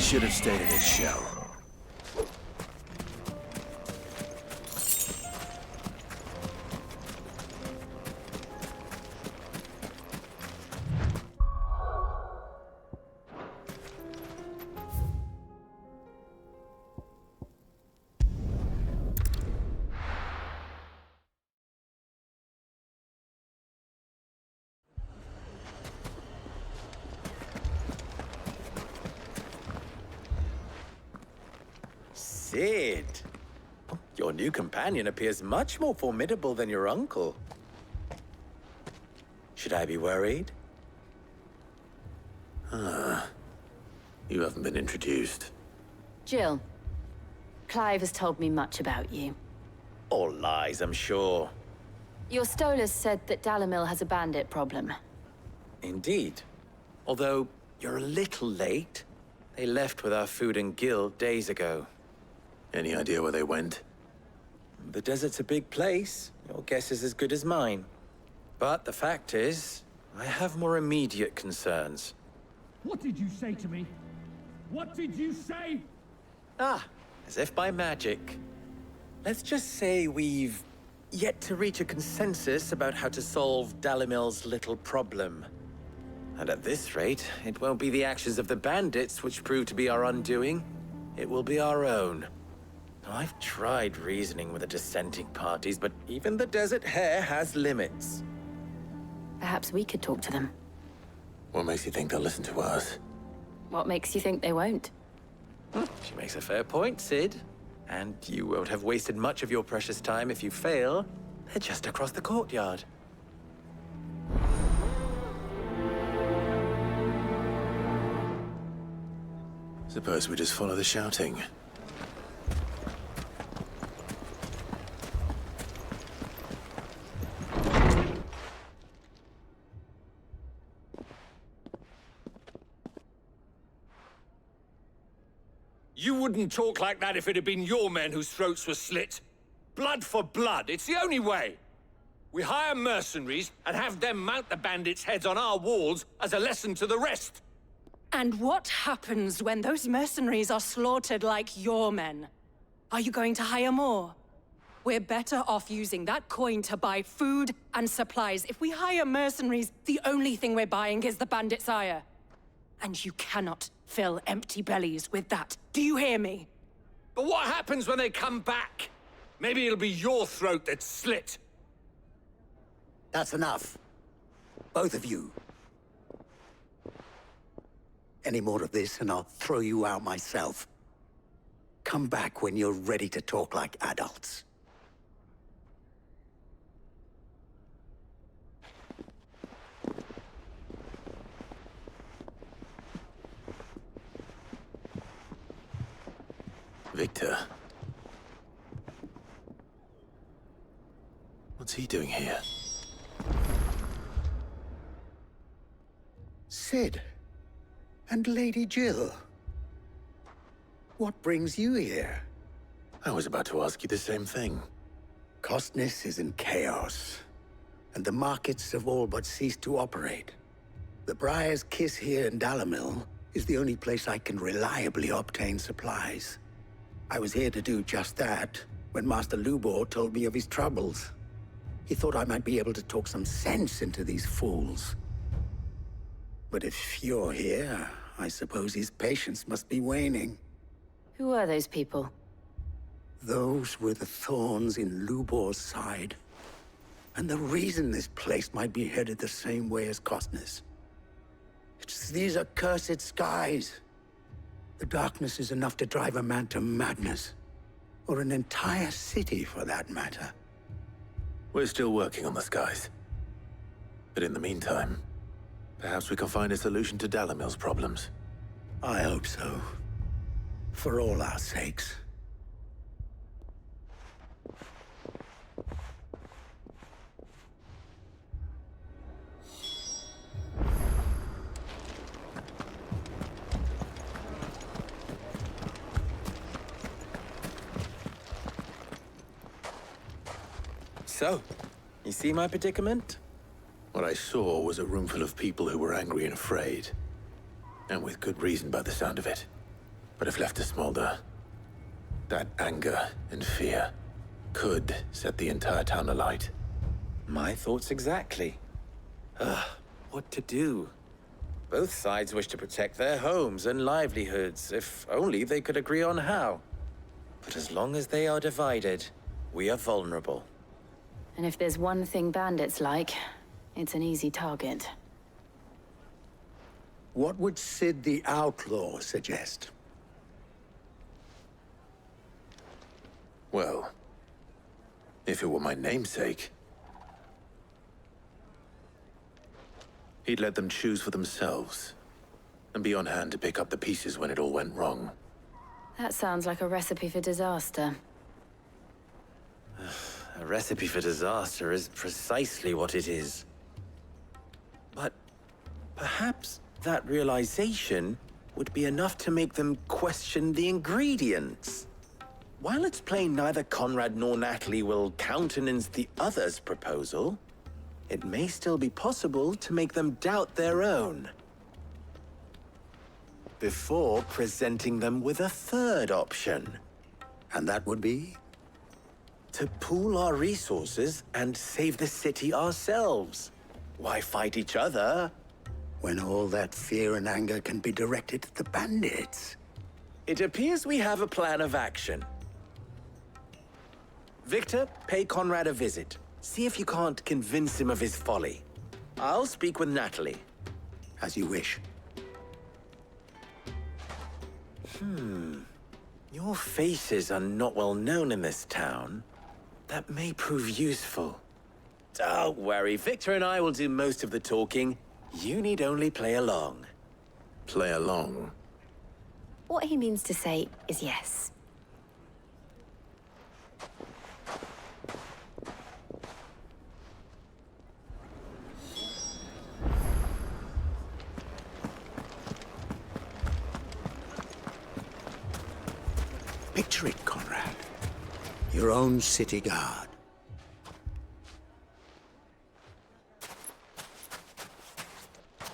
Should have stayed in its shell. Sid, your new companion appears much more formidable than your uncle. Should I be worried? You haven't been introduced. Jill, Clive has told me much about you. All lies, I'm sure. Your Stolas said that Dalamil has a bandit problem. Indeed. Although, you're a little late. They left with our food and guild days ago. Any idea where they went? The desert's a big place. Your guess is as good as mine. But the fact is, I have more immediate concerns. What did you say to me? What did you say? Ah, as if by magic. Let's just say we've yet to reach a consensus about how to solve Dalimil's little problem. And at this rate, it won't be the actions of the bandits which prove to be our undoing. It will be our own. I've tried reasoning with the dissenting parties, but even the Desert Hare has limits. Perhaps we could talk to them. What makes you think they'll listen to us? What makes you think they won't? She makes a fair point, Sid. And you won't have wasted much of your precious time if you fail. They're just across the courtyard. Suppose we just follow the shouting. You wouldn't talk like that if it had been your men whose throats were slit. Blood for blood, it's the only way. We hire mercenaries and have them mount the bandits' heads on our walls as a lesson to the rest. And what happens when those mercenaries are slaughtered like your men? Are you going to hire more? We're better off using that coin to buy food and supplies. If we hire mercenaries, the only thing we're buying is the bandits' ire. And you cannot fill empty bellies with that. Do you hear me? But what happens when they come back? Maybe it'll be your throat that's slit. That's enough. Both of you. Any more of this and I'll throw you out myself. Come back when you're ready to talk like adults. Victor. What's he doing here? Sid. And Lady Jill. What brings you here? I was about to ask you the same thing. Costness is in chaos, and the markets have all but ceased to operate. The Briar's Kiss here in Dalimil is the only place I can reliably obtain supplies. I was here to do just that when Master Lubor told me of his troubles. He thought I might be able to talk some sense into these fools. But if you're here, I suppose his patience must be waning. Who are those people? Those were the thorns in Lubor's side. And the reason this place might be headed the same way as Costness. It's these accursed skies. The darkness is enough to drive a man to madness. Or an entire city, for that matter. We're still working on the skies. But in the meantime, perhaps we can find a solution to Dalimil's problems. I hope so. For all our sakes. So, you see my predicament? What I saw was a room full of people who were angry and afraid. And with good reason by the sound of it. But if left to smolder, that anger and fear could set the entire town alight. My thoughts exactly. What to do? Both sides wish to protect their homes and livelihoods, if only they could agree on how. But as long as they are divided, we are vulnerable. And if there's one thing bandits like, it's an easy target. What would Sid the Outlaw suggest? Well, if it were my namesake, he'd let them choose for themselves, and be on hand to pick up the pieces when it all went wrong. That sounds like a recipe for disaster. A recipe for disaster is precisely what it is. But perhaps that realization would be enough to make them question the ingredients. while it's plain neither Conrad nor Natalie will countenance the other's proposal, it may still be possible to make them doubt their own before presenting them with a third option. And that would be? To pool our resources and save the city ourselves. Why fight each other? When all that fear and anger can be directed at the bandits. It appears we have a plan of action. Victor, pay Conrad a visit. See if you can't convince him of his folly. I'll speak with Natalie. As you wish. Your faces are not well known in this town. That may prove useful. Don't worry, Victor and I will do most of the talking. You need only play along. Play along? What he means to say is yes. Picture it, Conrad. Your own city guard.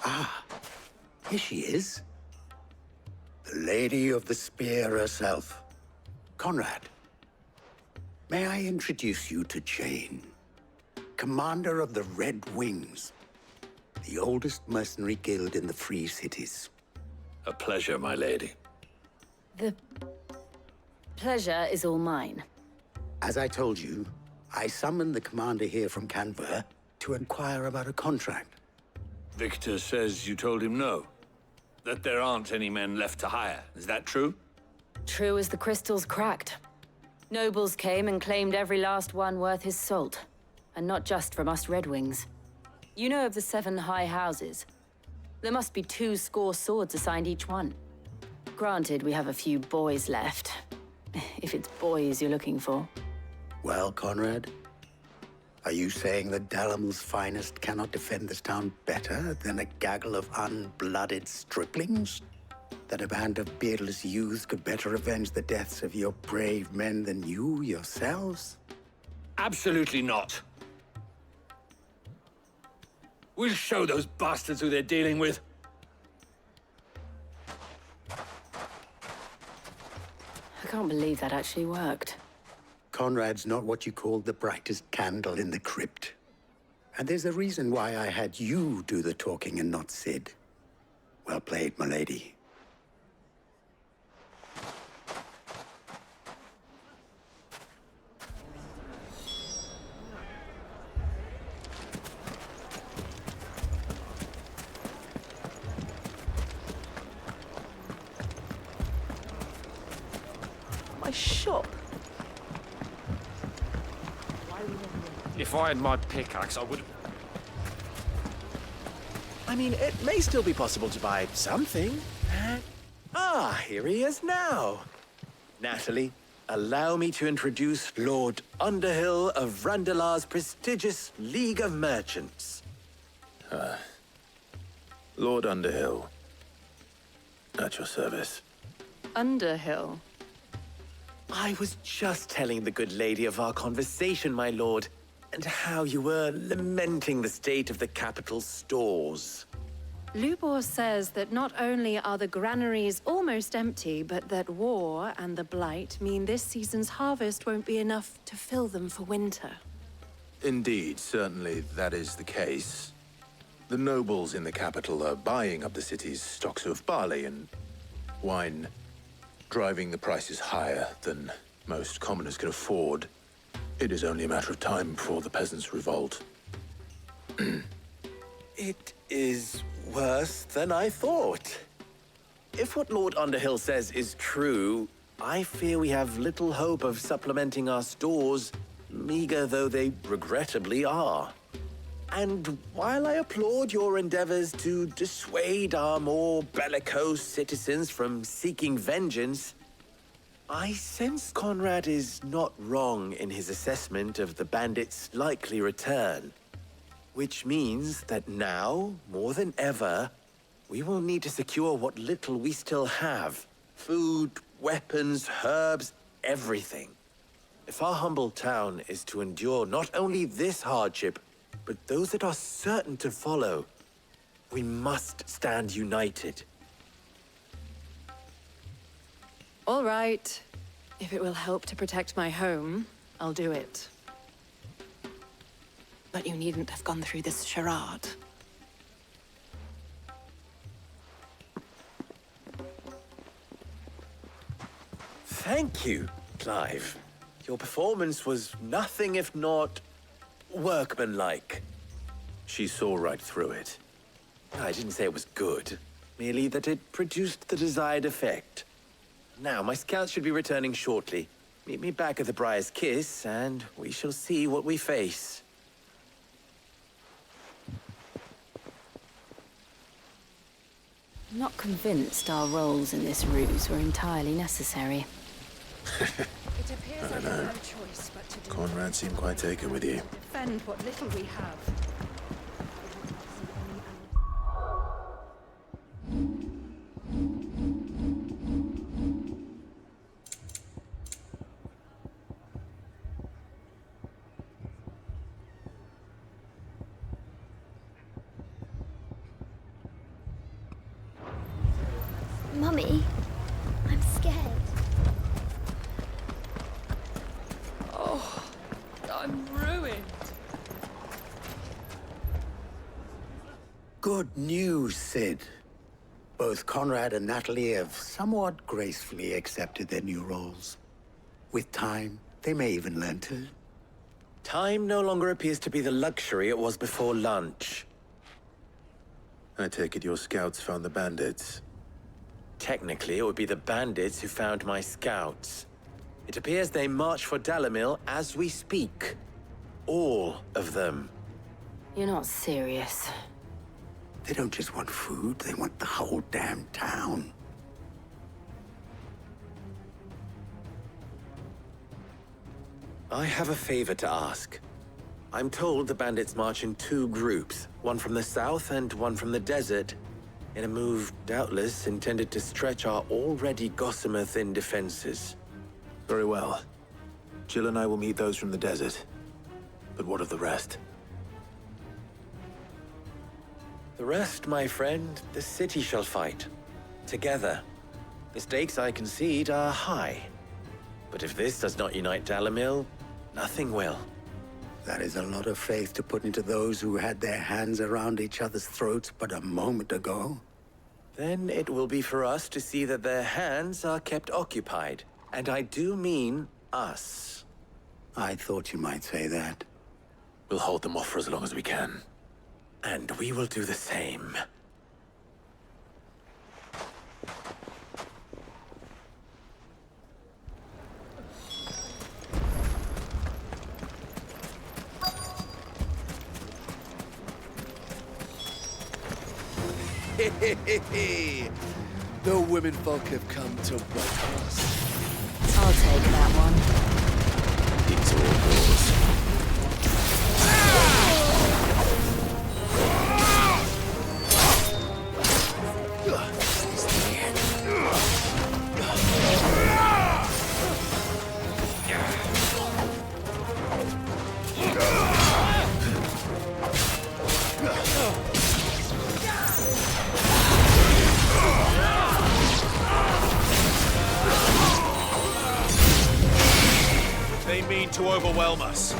Ah, here she is. The Lady of the Spear herself. Conrad, may I introduce you to Jane, commander of the Red Wings, the oldest mercenary guild in the Free Cities. A pleasure, my lady. The pleasure is all mine. As I told you, I summoned the commander here from Canberra to inquire about a contract. Victor says you told him no. That there aren't any men left to hire. Is that true? True as the crystals cracked. Nobles came and claimed every last one worth his salt. And not just from us Red Wings. You know of the 7 high houses. There must be 2 swords assigned each one. Granted, we have a few boys left. If it's boys you're looking for. Well, Conrad, are you saying that Dalamil's finest cannot defend this town better than a gaggle of unblooded striplings? That a band of beardless youths could better avenge the deaths of your brave men than you yourselves? Absolutely not. We'll show those bastards who they're dealing with. I can't believe that actually worked. Conrad's not what you called the brightest candle in the crypt. And there's a reason why I had you do the talking and not Sid. Well played, my lady. My shop. If I had my pickaxe, I would... I mean, it may still be possible to buy something. Here he is now. Natalie, allow me to introduce Lord Underhill of Randalar's prestigious League of Merchants. Lord Underhill. At your service. Underhill? I was just telling the good lady of our conversation, my lord, and how you were lamenting the state of the capital's stores. Lubor says that not only are the granaries almost empty, but that war and the Blight mean this season's harvest won't be enough to fill them for winter. Indeed, certainly that is the case. The nobles in the capital are buying up the city's stocks of barley and wine, driving the prices higher than most commoners can afford. It is only a matter of time before the peasants revolt. It is worse than I thought. If what Lord Underhill says is true, I fear we have little hope of supplementing our stores, meager though they regrettably are. And while I applaud your endeavors to dissuade our more bellicose citizens from seeking vengeance, I sense Conrad is not wrong in his assessment of the bandits' likely return. Which means that now, more than ever, we will need to secure what little we still have. Food, weapons, herbs, everything. If our humble town is to endure not only this hardship, but those that are certain to follow, we must stand united. All right. If it will help to protect my home, I'll do it. But you needn't have gone through this charade. Thank you, Clive. Your performance was nothing if not workmanlike. She saw right through it. I didn't say it was good, merely that it produced the desired effect. Now, my scouts should be returning shortly. Meet me back at the Briar's Kiss, and we shall see what we face. I'm not convinced our roles in this ruse were entirely necessary. I don't know. Conrad seemed quite taken with you. Defend what little we have. Mummy, I'm scared. Oh, I'm ruined. Good news, Sid. Both Conrad and Natalie have somewhat gracefully accepted their new roles. With time, they may even learn to... Time no longer appears to be the luxury it was before lunch. I take it your scouts found the bandits. Technically, it would be the bandits who found my scouts. It appears they march for Dalimil as we speak. All of them. You're not serious. They don't just want food, they want the whole damn town. I have a favor to ask. I'm told the bandits march in two groups, one from the south and one from the desert, in a move doubtless intended to stretch our already gossamer-thin defenses. Very well. Jill and I will meet those from the desert. But what of the rest? The rest, my friend, the city shall fight. Together. The stakes, I concede, are high. But if this does not unite Dalimil, nothing will. That is a lot of faith to put into those who had their hands around each other's throats but a moment ago. Then it will be for us to see that their hands are kept occupied. And I do mean us. I thought you might say that. We'll hold them off for as long as we can. And we will do the same. The women folk have come to welcome us. I'll take that one. It's all yours. They mean to overwhelm us.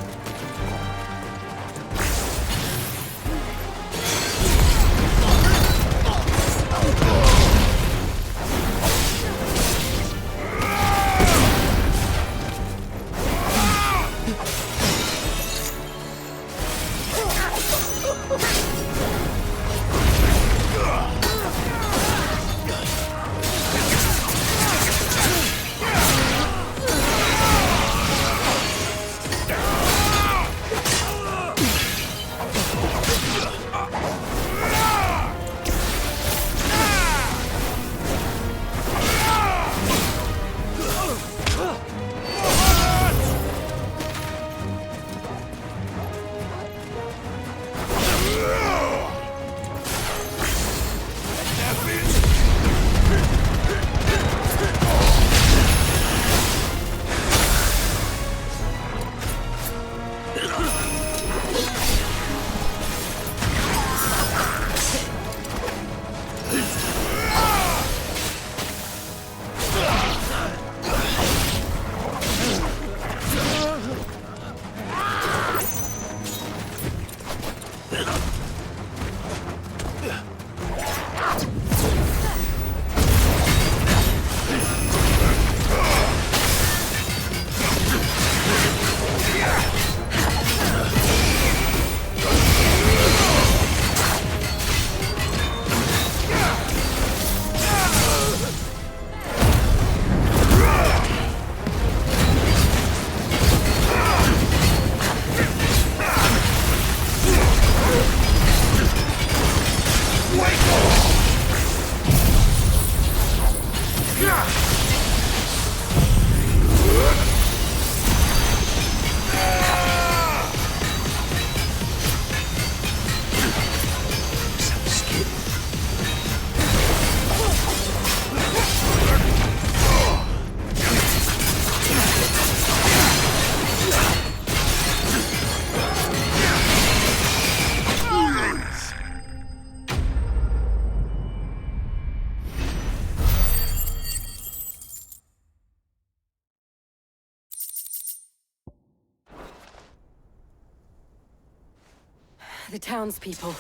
The townspeople.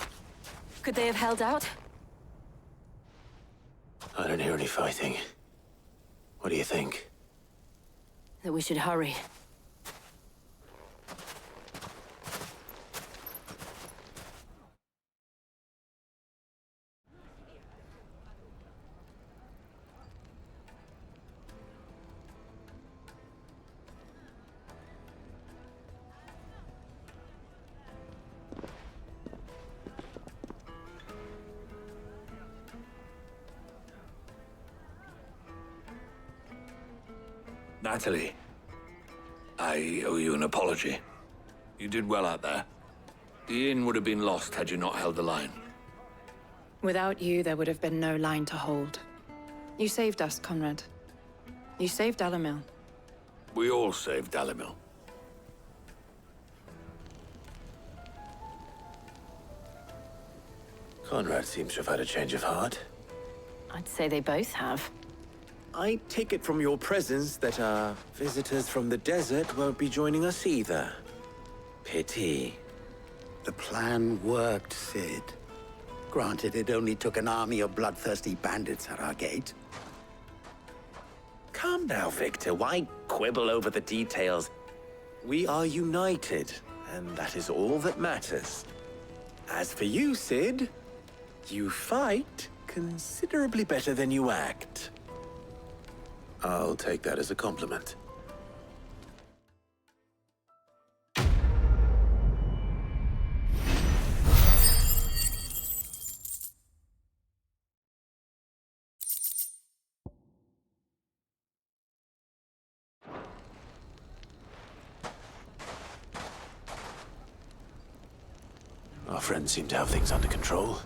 Could they have held out? I don't hear any fighting. What do you think? That we should hurry. Natalie, I owe you an apology. You did well out there. The inn would have been lost had you not held the line. Without you, there would have been no line to hold. You saved us, Conrad. You saved Dalimil. We all saved Dalimil. Conrad seems to have had a change of heart. I'd say they both have. I take it from your presence that our visitors from the desert won't be joining us either. Pity. The plan worked, Sid. Granted, it only took an army of bloodthirsty bandits at our gate. Calm now, Victor. Why quibble over the details? We are united, and that is all that matters. As for you, Sid, you fight considerably better than you act. I'll take that as a compliment. Our friends seem to have things under control.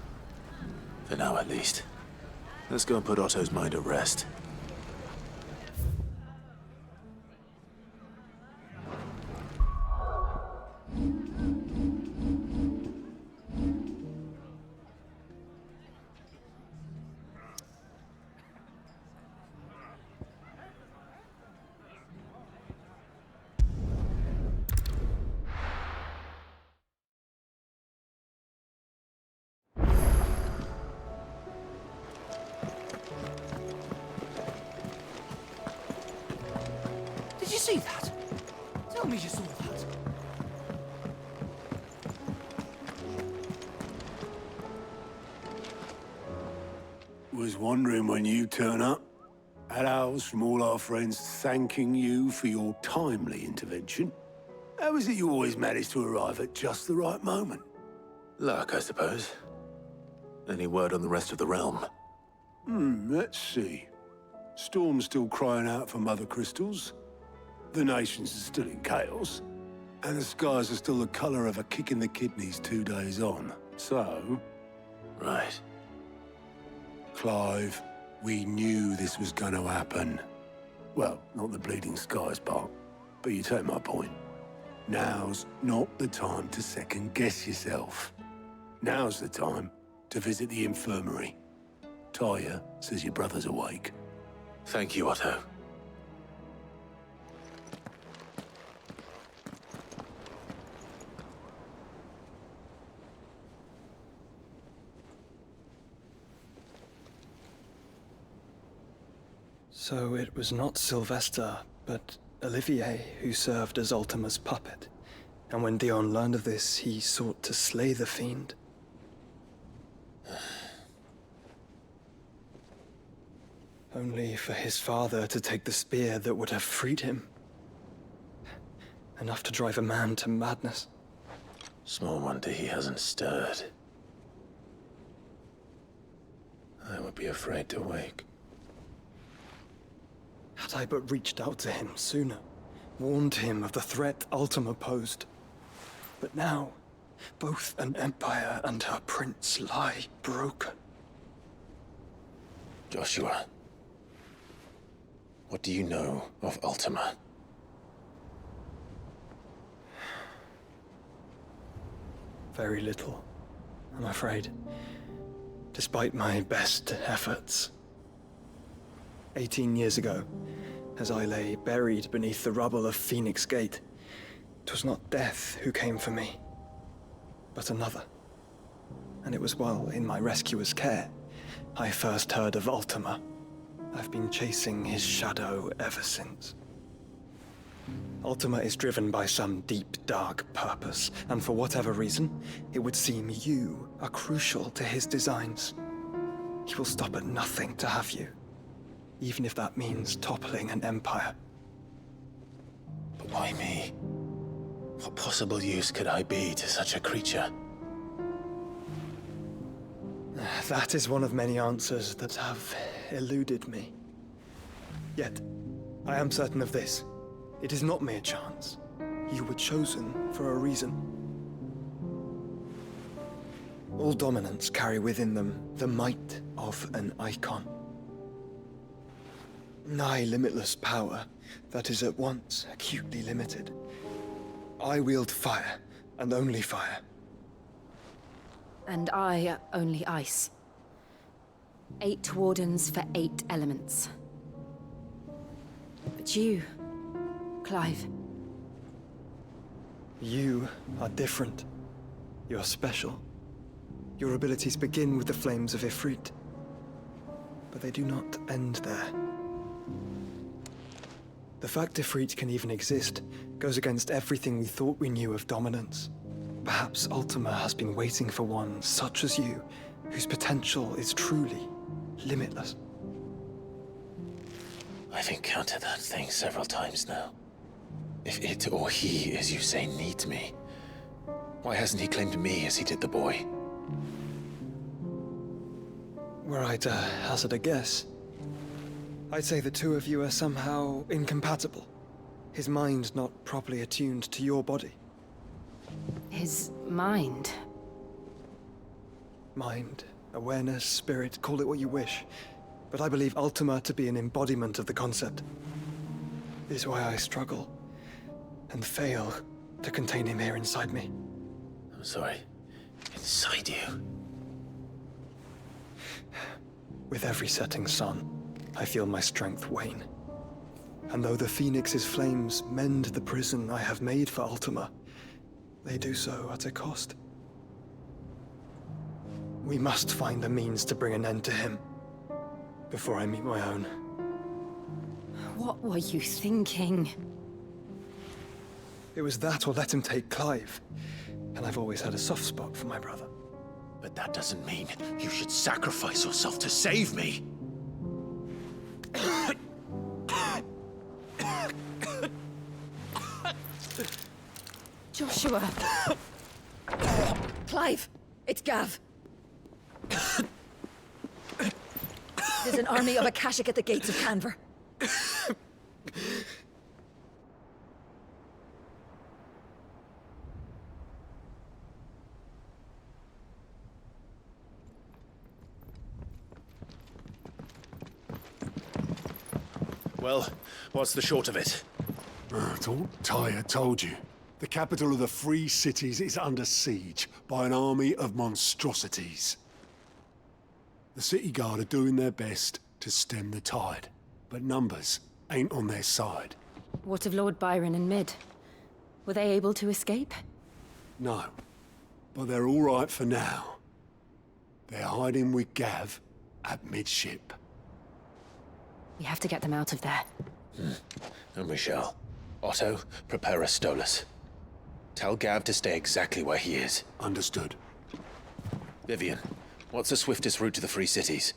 For now, at least. Let's go and put Otto's mind at rest. Did you see that? Tell me you saw that. Was wondering when you turn up. Had owls from all our friends thanking you for your timely intervention. How is it you always manage to arrive at just the right moment? Luck, I suppose. Any word on the rest of the realm? Let's see. Storm's still crying out for mother crystals. The nations are still in chaos. And the skies are still the color of a kick in the kidneys 2 days on. So... Right. Clive, we knew this was going to happen. Well, not the bleeding skies part, but you take my point. Now's not the time to second-guess yourself. Now's the time to visit the infirmary. Talia says your brother's awake. Thank you, Otto. So it was not Sylvester, but Olivier who served as Ultima's puppet. And when Dion learned of this, he sought to slay the fiend. Only for his father to take the spear that would have freed him. Enough to drive a man to madness. Small wonder he hasn't stirred. I would be afraid to wake. Had I but reached out to him sooner, warned him of the threat Ultima posed. But now, both an empire and her prince lie broken. Joshua, what do you know of Ultima? Very little, I'm afraid. Despite my best efforts. 18 years ago, as I lay buried beneath the rubble of Phoenix Gate, 'twas not death who came for me, but another. and it was while in my rescuer's care I first heard of Ultima. I've been chasing his shadow ever since. Ultima is driven by some deep, dark purpose, and for whatever reason, it would seem you are crucial to his designs. He will stop at nothing to have you, even if that means toppling an empire. But why me? What possible use could I be to such a creature? That is one of many answers that have eluded me. Yet, I am certain of this. It is not mere chance. You were chosen for a reason. All dominants carry within them the might of an icon. Nigh limitless power that is at once acutely limited. I wield fire, and only fire. And I only ice. 8 wardens for 8 elements. But you, Clive. You are different. You're special. Your abilities begin with the flames of Ifrit. But they do not end there. The fact Ifrit can even exist goes against everything we thought we knew of dominance. Perhaps Ultima has been waiting for one such as you, whose potential is truly limitless. I've encountered that thing several times now. If it or he, as you say, needs me, why hasn't he claimed me as he did the boy? Were I to hazard a guess, I'd say the two of you are somehow incompatible. His mind not properly attuned to your body. His mind? Mind, awareness, spirit, call it what you wish. But I believe Ultima to be an embodiment of the concept. This is why I struggle and fail to contain him here inside me. I'm sorry. Inside you? With every setting sun, I feel my strength wane. And though the Phoenix's flames mend the prison I have made for Ultima, they do so at a cost. We must find a means to bring an end to him before I meet my own. What were you thinking? It was that or let him take Clive. And I've always had a soft spot for my brother. But that doesn't mean you should sacrifice yourself to save me. Joshua! Clive! It's Gav! There's an army of Akashic at the gates of Canver. Well, what's the short of it? It's all Tyre told you. The capital of the Free Cities is under siege by an army of monstrosities. The city guard are doing their best to stem the tide, but numbers ain't on their side. What of Lord Byron and Mid? Were they able to escape? No, but they're all right for now. They're hiding with Gav at midship. We have to get them out of there. And we shall. Otto, prepare a Stolas. Tell Gav to stay exactly where he is. Understood. Vivian, what's the swiftest route to the Free Cities?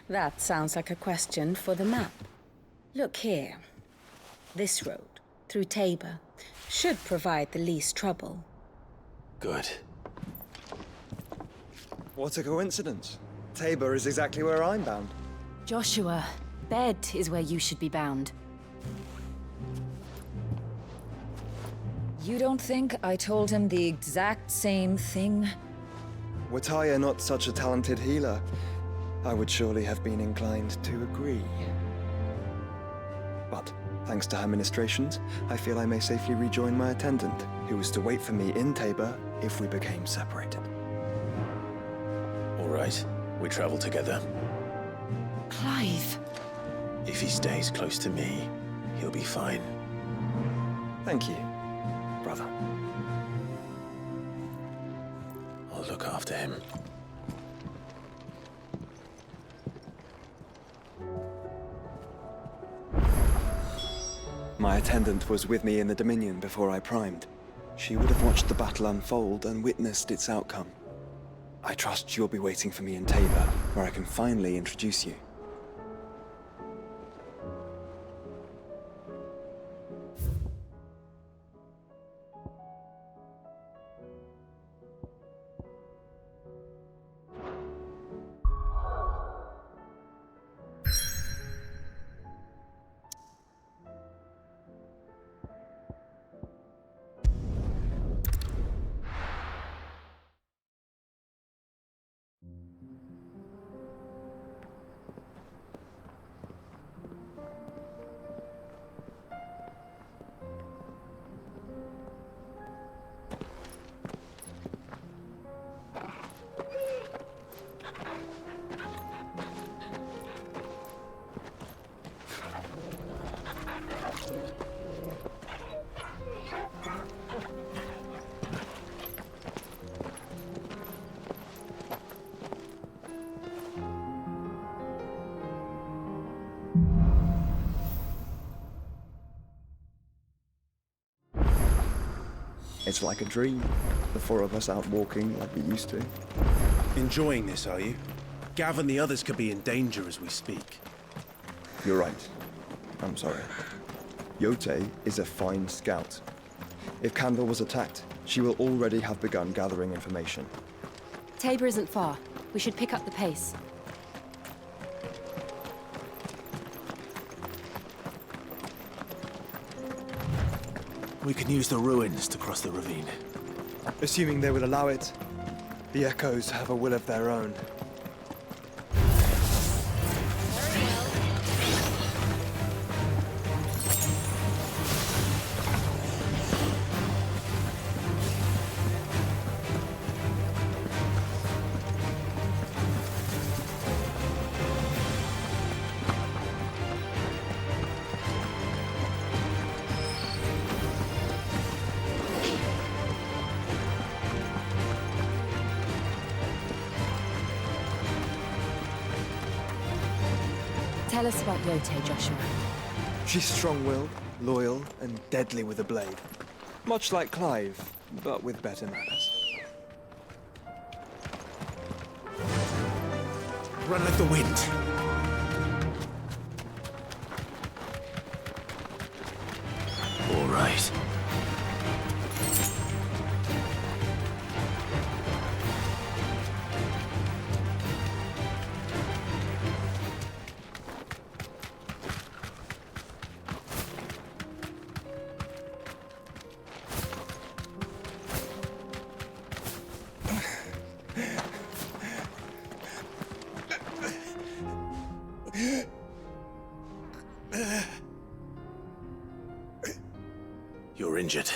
That sounds like a question for the map. Look here. This road, through Tabor, should provide the least trouble. Good. What a coincidence. Tabor is exactly where I'm bound. Joshua, bed is where you should be bound. You don't think I told him the exact same thing? Were Tyre not such a talented healer, I would surely have been inclined to agree. But, thanks to her ministrations, I feel I may safely rejoin my attendant, who was to wait for me in Tabor if we became separated. All right, we travel together. Clive! If he stays close to me, he'll be fine. Thank you, brother. I'll look after My attendant was with me in the Dominion before I primed. She would have watched the battle unfold and witnessed its outcome. I trust you'll be waiting for me in Tabor, where I can finally introduce you. It's like a dream. The four of us out walking like we used to. Enjoying this, are you? Gav and the others could be in danger as we speak. You're right. I'm sorry. Jote is a fine scout. If Candle was attacked, she will already have begun gathering information. Tabor isn't far. We should pick up the pace. We can use the ruins to cross the ravine. Assuming they will allow it, the Echoes have a will of their own. Tell us about Jote, Joshua. She's strong-willed, loyal, and deadly with a blade. Much like Clive, but with better manners. Run like the wind. All right. You're injured.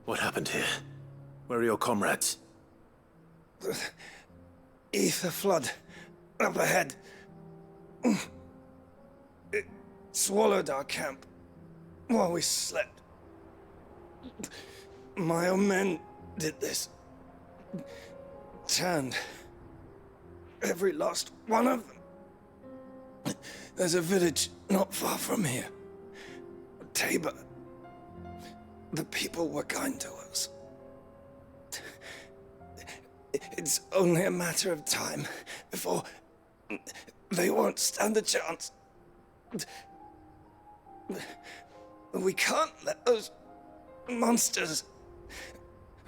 What happened here? Where are your comrades? The ether flood up ahead. It swallowed our camp while we slept. My own men did this. Turned every last one of them. There's a village not far from here. Tabor. The people were kind to us. It's only a matter of time before they won't stand a chance. We can't let those monsters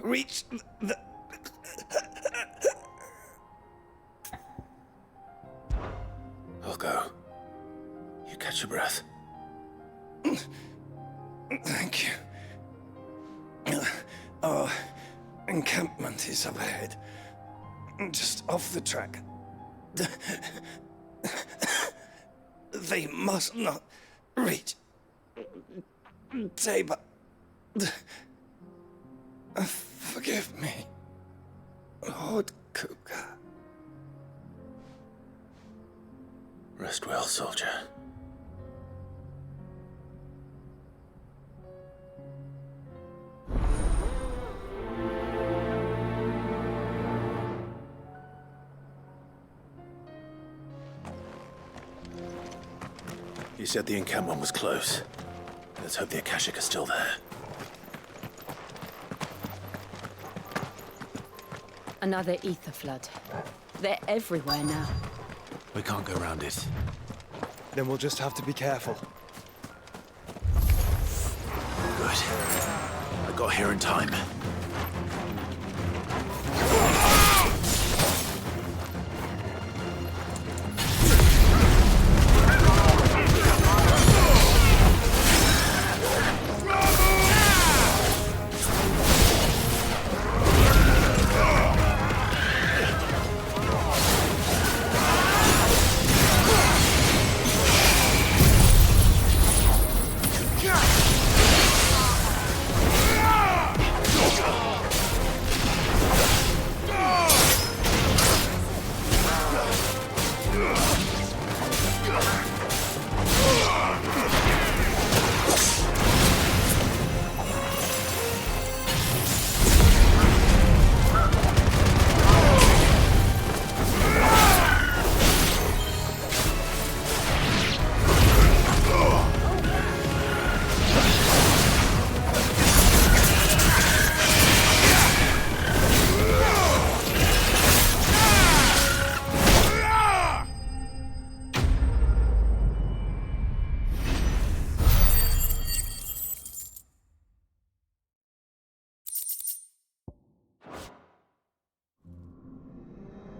reach the... I'll go. You catch your breath. Thank you. Our encampment is up ahead. Just off the track. They must not reach Tabor. Forgive me, Lord Kuka. Rest well, soldier. You said the encampment was close. Let's hope the Akashic are still there. Another ether flood. They're everywhere now. We can't go around it. Then we'll just have to be careful. Good. I got here in time.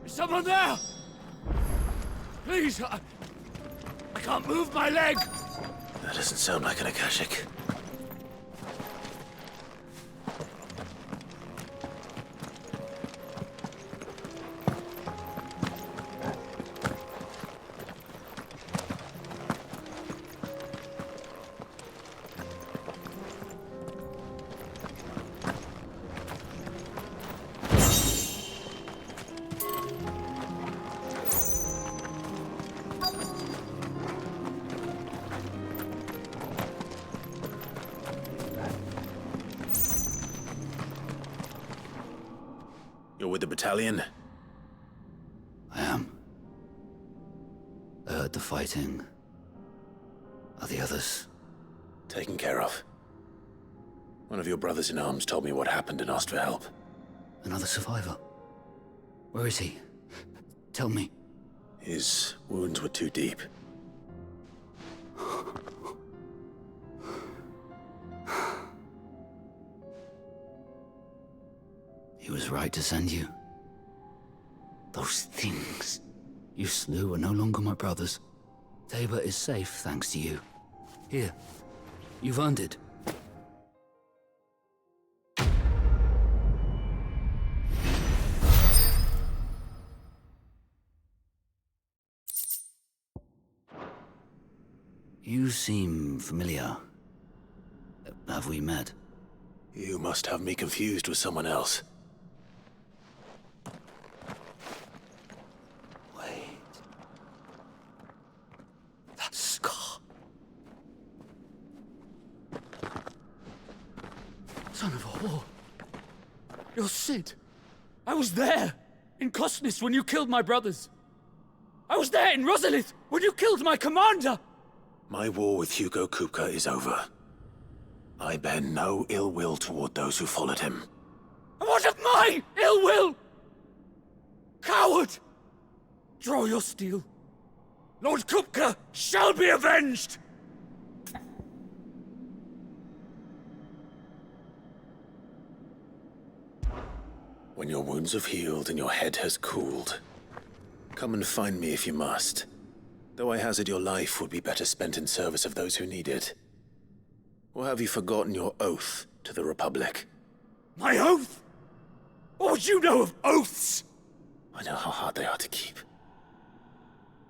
Is someone there? Please, I can't move my leg. That doesn't sound like an Akashic. You're with the battalion? I am. I heard the fighting. Are the others? Taken care of. One of your brothers in arms told me what happened and asked for help. Another survivor? Where is he? Tell me. His wounds were too deep. He was right to send you. Those things you slew are no longer my brothers. Tabor is safe thanks to you. Here, you've earned it. You seem familiar. Have we met? You must have me confused with someone else. That scar. Son of a whore. You're Sid. I was there, in Cosnis, when you killed my brothers. I was there in Rosalith, when you killed my commander! My war with Hugo Kupka is over. I bear no ill will toward those who followed him. And what of my ill will? Coward! Draw your steel. Lord Kupka shall be avenged! When your wounds have healed and your head has cooled, come and find me if you must. Though I hazard your life would be better spent in service of those who need it. Or have you forgotten your oath to the Republic? My oath? What would you know of oaths? I know how hard they are to keep.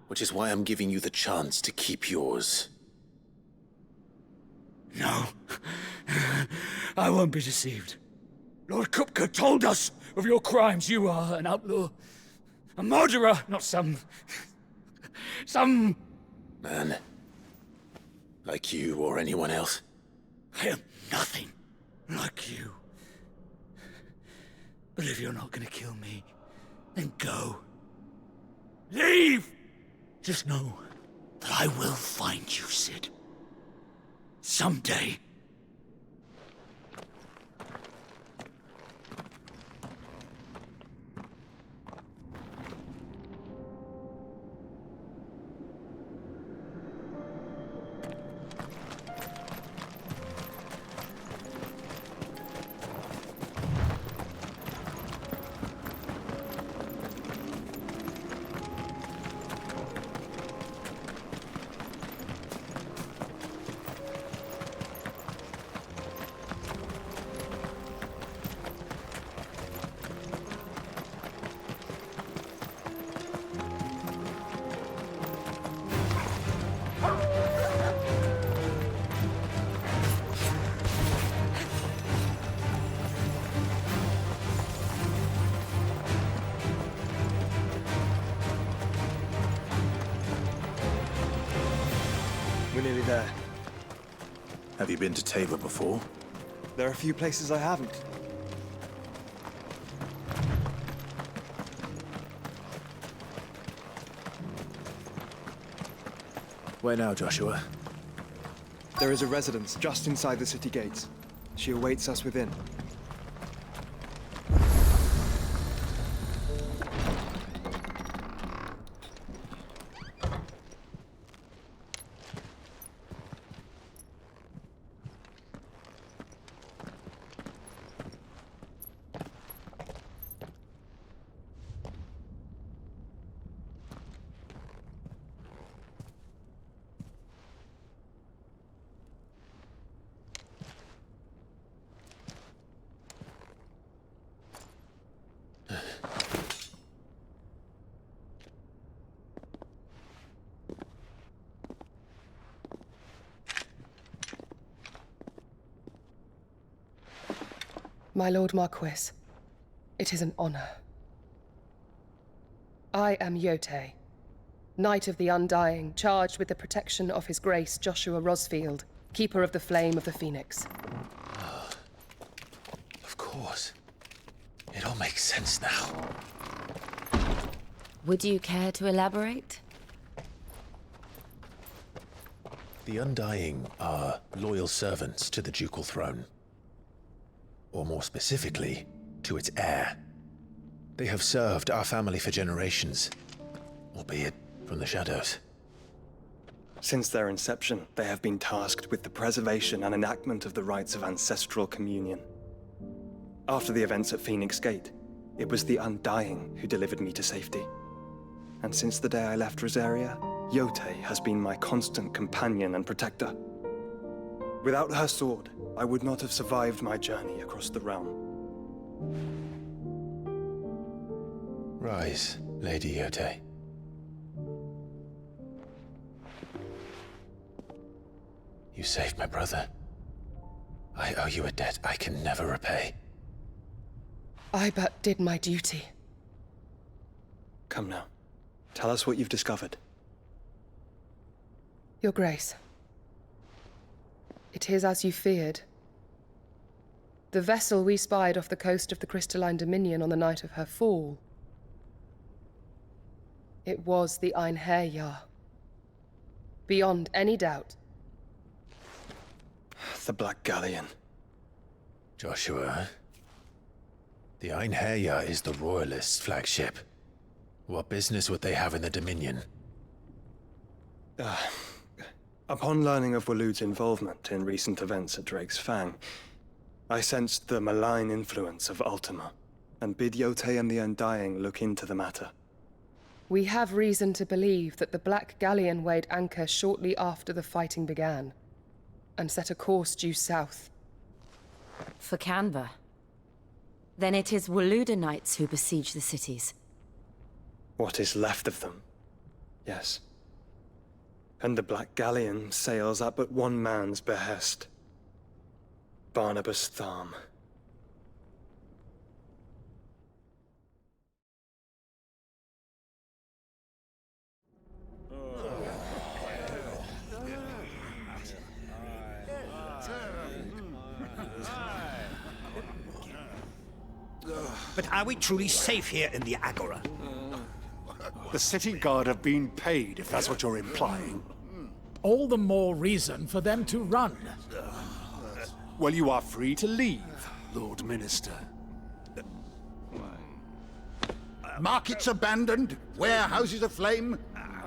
Which is why I'm giving you the chance to keep yours. No. I won't be deceived. Lord Kupka told us of your crimes. You are an outlaw. A murderer, not some man. Like you or anyone else. I am nothing like you. But if you're not gonna kill me, then go. Leave! Just know, that I will find you, Sid. Someday. We're nearly there. Have you been to Tabor before? There are a few places I haven't. Where now, Joshua? There is a residence just inside the city gates. She awaits us within. My Lord Marquis, it is an honor. I am Jote, Knight of the Undying, charged with the protection of His Grace Joshua Rosfield, Keeper of the Flame of the Phoenix. Of course. It all makes sense now. Would you care to elaborate? The Undying are loyal servants to the ducal throne. Or more specifically, to its heir. They have served our family for generations, albeit from the shadows. Since their inception, they have been tasked with the preservation and enactment of the rites of ancestral communion. After the events at Phoenix Gate, it was the Undying who delivered me to safety. And since the day I left Rosaria, Jote has been my constant companion and protector. Without her sword, I would not have survived my journey across the realm. Rise, Lady Jote. You saved my brother. I owe you a debt I can never repay. I but did my duty. Come now. Tell us what you've discovered. Your Grace. It is as you feared. The vessel we spied off the coast of the Crystalline Dominion on the night of her fall. It was the Einherjar. Beyond any doubt. The Black Galleon. Joshua, the Einherjar is the Royalists' flagship. What business would they have in the Dominion? Upon learning of Waloed's involvement in recent events at Drake's Fang, I sensed the malign influence of Ultima, and bid Jote and the Undying look into the matter. We have reason to believe that the Black Galleon weighed anchor shortly after the fighting began, and set a course due south. For Canva. Then it is Waloed Knights who besiege the cities. What is left of them? Yes. And the Black Galleon sails at but one man's behest. Barnabas Tharm. But are we truly safe here in the Agora? The city guard have been paid, if that's what you're implying. All the more reason for them to run. Well, you are free to leave, Lord Minister. Markets abandoned, warehouses aflame,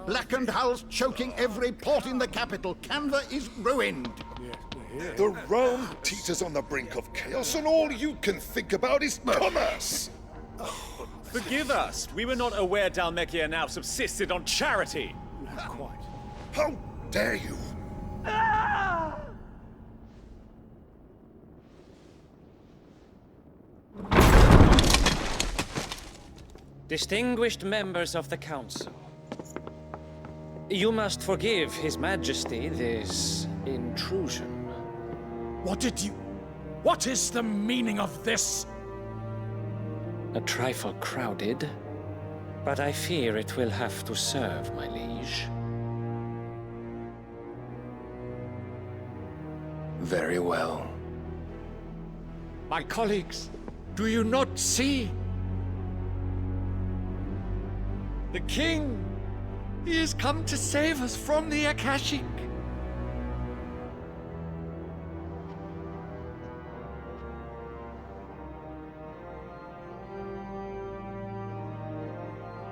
blackened hulls choking every port in the capital. Canva is ruined. The realm teeters on the brink of chaos, and all you can think about is commerce! Forgive us. We were not aware Dalmekia now subsisted on charity. Not quite. How dare you! Distinguished members of the Council, you must forgive His Majesty this intrusion. What is the meaning of this? A trifle crowded, but I fear it will have to serve, my liege. Very well. My colleagues, do you not see? The King! He has come to save us from the Akashic!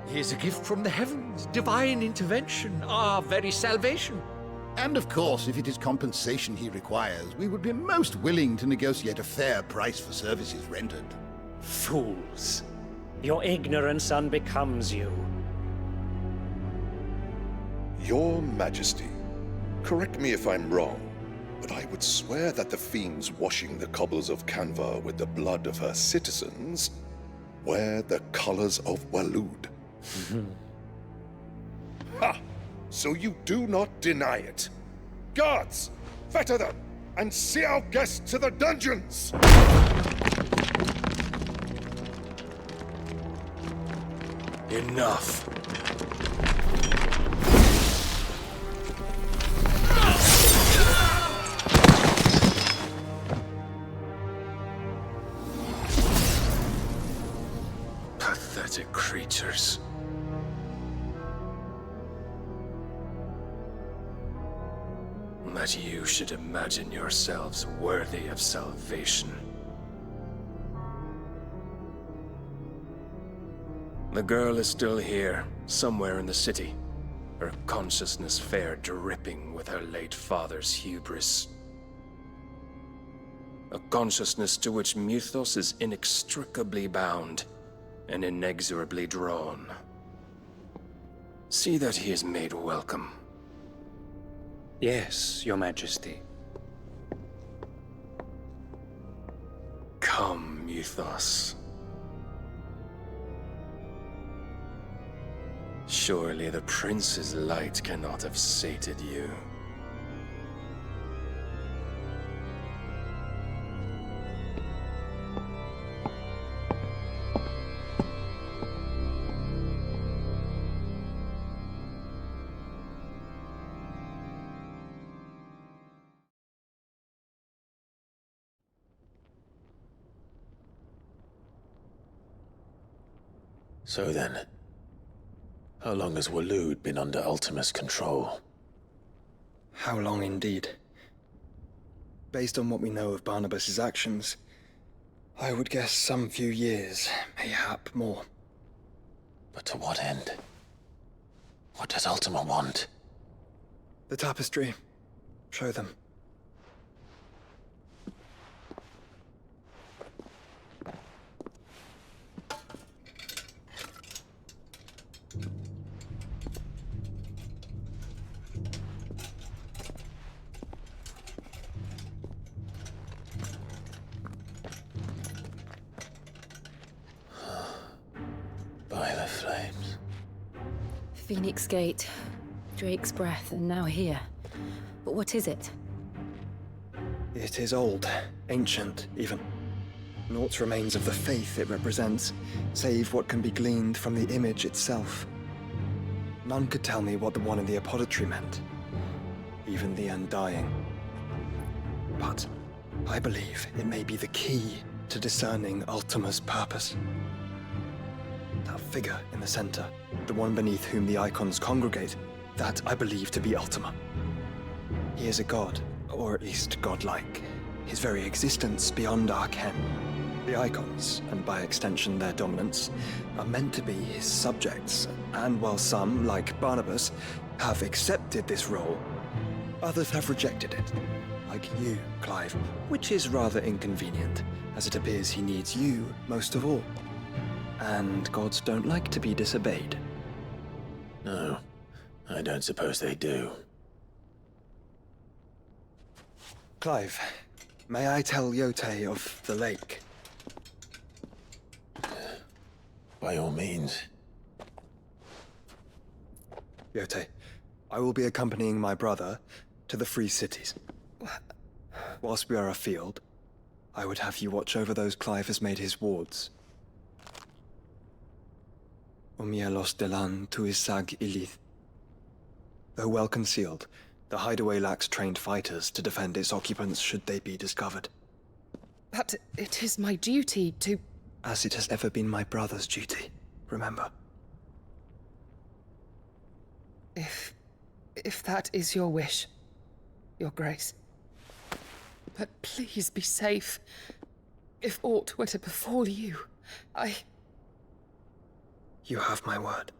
He is a gift from the heavens, divine intervention, our very salvation. And of course, if it is compensation he requires, we would be most willing to negotiate a fair price for services rendered. Fools! Your ignorance unbecomes you. Your Majesty, correct me if I'm wrong, but I would swear that the fiends washing the cobbles of Canva with the blood of her citizens wear the colors of Waloed. Ha! So you do not deny it. Guards, fetter them, and see our guests to the dungeons! Enough. Pathetic creatures. That you should imagine yourselves worthy of salvation. The girl is still here, somewhere in the city, her consciousness fair dripping with her late father's hubris. A consciousness to which Mythos is inextricably bound and inexorably drawn. See that he is made welcome. Yes, Your Majesty. Come, Mythos. Surely the prince's light cannot have sated you. So then, how long has Waloed been under Ultima's control? How long indeed? Based on what we know of Barnabas's actions, I would guess some few years, mayhap more. But to what end? What does Ultima want? The tapestry. Show them. By the flames. Phoenix Gate, Drake's Breath, and now here. But what is it? It is old, ancient, even. Naught remains of the faith it represents, save what can be gleaned from the image itself. None could tell me what the one in the apothecary meant, even the Undying. But I believe it may be the key to discerning Ultima's purpose. That figure in the center, the one beneath whom the icons congregate, that I believe to be Ultima. He is a god, or at least godlike. His very existence beyond our ken. The icons, and by extension their dominance, are meant to be his subjects, and while some, like Barnabas, have accepted this role, others have rejected it. Like you, Clive, which is rather inconvenient, as it appears he needs you most of all. And gods don't like to be disobeyed. No, I don't suppose they do. Clive, may I tell Jote of the lake? By all means. Jote, I will be accompanying my brother to the Free Cities. Whilst we are afield, I would have you watch over those Clive has made his wards. Omielos delan tuisag ilith. Though well concealed, the hideaway lacks trained fighters to defend its occupants should they be discovered. But it is my duty to... As it has ever been my brother's duty, remember. If that is your wish, Your Grace. But please be safe. If aught were to befall you, You have my word.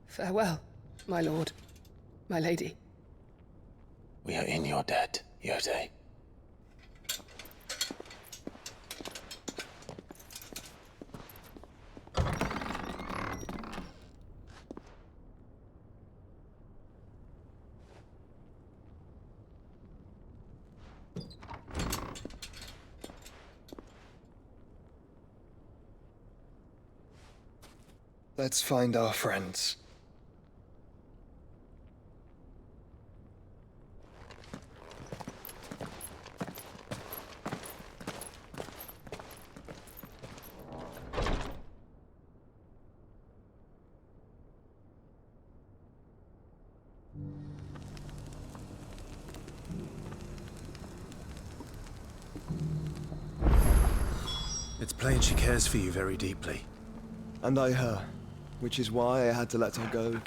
Farewell, my lord, my lady. We are in your debt, Jote. Let's find our friends. It's plain she cares for you very deeply. And I her, which is why I had to let her go.